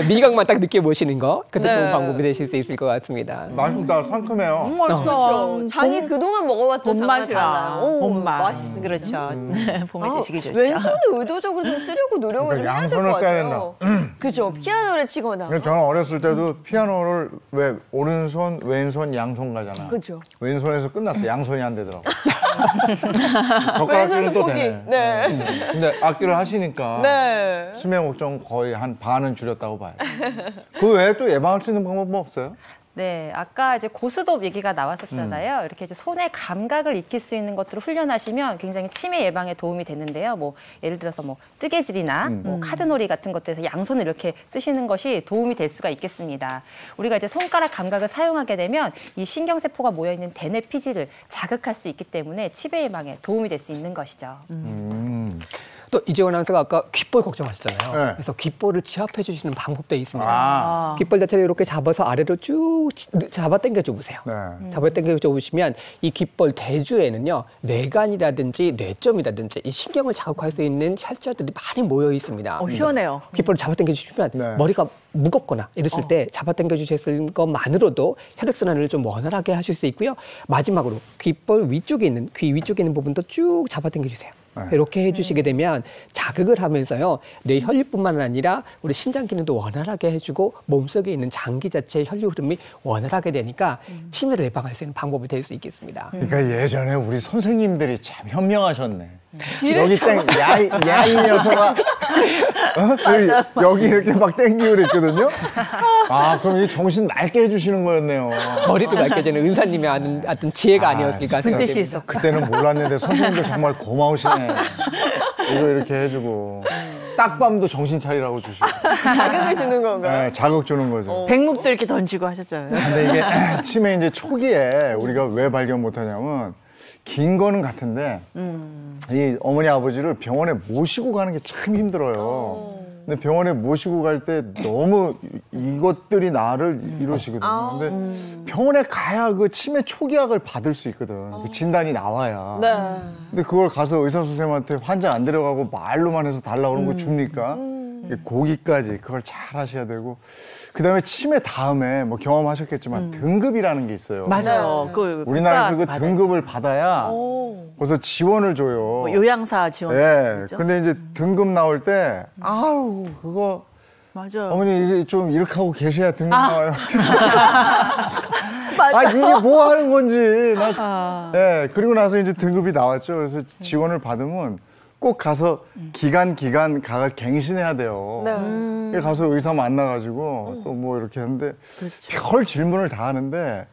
미각만 딱 느껴보시는 거, 그것도 네. 좋은 방법이 되실 수 있을 것 같습니다. 맛있다, 상큼해요. 그렇죠. 장이 그동안 먹어봤던 장과 봄맛이라. 달라요. 봄맛. 맛있습니다. 그렇죠. 봄에 드시기 좋죠. 왼손을 의도적으로 좀 쓰려고 노력을 좀 그러니까 해야 될 것 양손을 써야 같아요. 그죠. 피아노를 치거나. 그래서 저는 어렸을 때도 피아노를 왜 오른손, 왼손, 양손 가잖아. 그죠. 왼손에서 끝났어. 양손이 안 되더라고. 젓가락질은 왼손에서 또 포기. 되네. 네. 근데 악기를 하시니까 네. 치매 걱정 거의 한 반은 줄였다고 봐요. 그 외에 또 예방할 수 있는 방법 뭐 없어요? 네, 아까 이제 고스톱 얘기가 나왔었잖아요. 이렇게 이제 손의 감각을 익힐 수 있는 것들을 훈련하시면 굉장히 치매 예방에 도움이 되는데요. 뭐 예를 들어서 뭐 뜨개질이나 뭐 카드놀이 같은 것들에서 양손을 이렇게 쓰시는 것이 도움이 될 수가 있겠습니다. 우리가 이제 손가락 감각을 사용하게 되면 이 신경세포가 모여 있는 대뇌 피질을 자극할 수 있기 때문에 치매 예방에 도움이 될 수 있는 것이죠. 또 이재원 아나운서가 아까 귓볼 걱정하셨잖아요. 네. 그래서 귓볼을 지압해 주시는 방법도 있습니다. 아. 귓볼 자체를 이렇게 잡아서 아래로 쭉 잡아 당겨 줘 보세요. 네. 잡아 당겨 줘 보시면 이 귓볼 대주에는요, 뇌관이라든지 뇌점이라든지 이 신경을 자극할 수 있는 혈자들이 많이 모여 있습니다. 시원해요. 귓볼을 잡아 당겨 주시면 네. 머리가 무겁거나 이랬을 때 잡아 당겨 주셨을 것만으로도 혈액순환을 좀 원활하게 하실 수 있고요. 마지막으로 귓볼 위쪽에 있는, 귀 위쪽에 있는 부분도 쭉 잡아 당겨 주세요. 네. 이렇게 해주시게 되면 자극을 하면서요, 뇌 혈류뿐만 아니라 우리 신장 기능도 원활하게 해주고 몸속에 있는 장기 자체의 혈류 흐름이 원활하게 되니까 치매를 예방할 수 있는 방법이 될 수 있겠습니다. 그러니까 예전에 우리 선생님들이 참 현명하셨네. 여기 야이 녀석아. 여기 이렇게 막 땡기고 그랬거든요. 아, 그럼 이 정신 맑게 해주시는 거였네요. 머리도 맑게지는 은사님의 아는 어떤 지혜가 아니었을까 그 뜻이 생각됩니다. 있어. 그때는 몰랐는데 선생님도 정말 고마우시네. 이거 이렇게 해주고. 딱밤도 정신 차리라고 주시고. 자극을 주는 건가요? 네, 자극 주는 거죠. 백묵도 이렇게 던지고 하셨잖아요. 근데 이게 치매 이제 초기에 우리가 왜 발견 못하냐면 긴 거는 같은데 이 어머니 아버지를 병원에 모시고 가는 게 참 힘들어요. 근데 병원에 모시고 갈 때 너무 이것들이 나를 이러시거든요. 근데 병원에 가야 그 치매 초기약을 받을 수 있거든. 그 진단이 나와야. 네. 근데 그걸 가서 의사 선생님한테 환자 안 데려가고 말로만 해서 달라고 그러는 거 줍니까? 고기까지 그걸 잘 하셔야 되고, 그다음에 치매 다음에 뭐 경험하셨겠지만 등급이라는 게 있어요. 맞아요. 그 우리나라에서 그 국가 등급을 받아야 거기서 지원을 줘요. 뭐 요양사 지원. 네. 있죠? 근데 이제 등급 나올 때 아우 그거 맞아요. 어머니 이게 좀 이렇게 하고 계셔야 등급 나와요. 아 이게 뭐 하는 건지. 네. 그리고 나서 이제 등급이 나왔죠. 그래서 지원을 받으면 꼭 가서 기간 가가 갱신해야 돼요. 네. 가서 의사 만나가지고 또 뭐 이렇게 하는데 별 질문을 다 하는데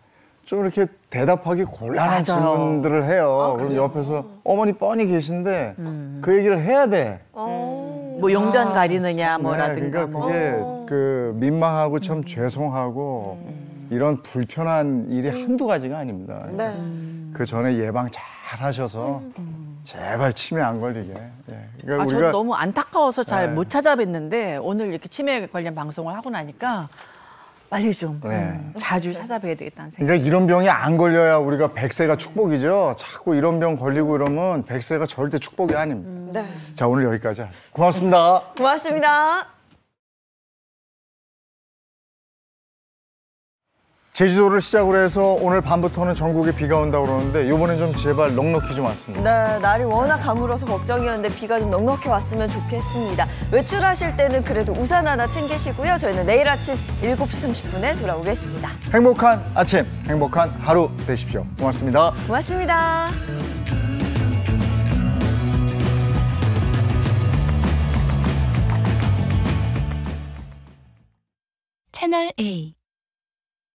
좀 이렇게 대답하기 곤란한 질문들을 해요. 그럼 옆에서 어머니 뻔히 계신데 그 얘기를 해야 돼. 뭐 용변 가리느냐 뭐라든가. 그러니까 그게 그 민망하고 참 죄송하고 이런 불편한 일이 한두 가지가 아닙니다. 네. 그 전에 예방 잘 하셔서 제발 치매 안 걸리게. 예. 그러니까 저는 너무 안타까워서 잘 네. 못 찾아뵀는데 오늘 이렇게 치매 관련 방송을 하고 나니까 빨리 좀 자주 찾아뵈야 되겠다는 생각. 그러니까 이런 병이 안 걸려야 우리가 100세가 축복이죠. 자꾸 이런 병 걸리고 이러면 100세가 절대 축복이 아닙니다. 네. 자, 오늘 여기까지. 고맙습니다. 고맙습니다. 제주도를 시작으로 해서 오늘 밤부터는 전국에 비가 온다고 그러는데 이번엔 좀 제발 넉넉히 좀 왔습니다. 네, 날이 워낙 가물어서 걱정이었는데 비가 좀 넉넉히 왔으면 좋겠습니다. 외출하실 때는 그래도 우산 하나 챙기시고요. 저희는 내일 아침 7시 30분에 돌아오겠습니다. 행복한 아침, 행복한 하루 되십시오. 고맙습니다. 고맙습니다. 채널 A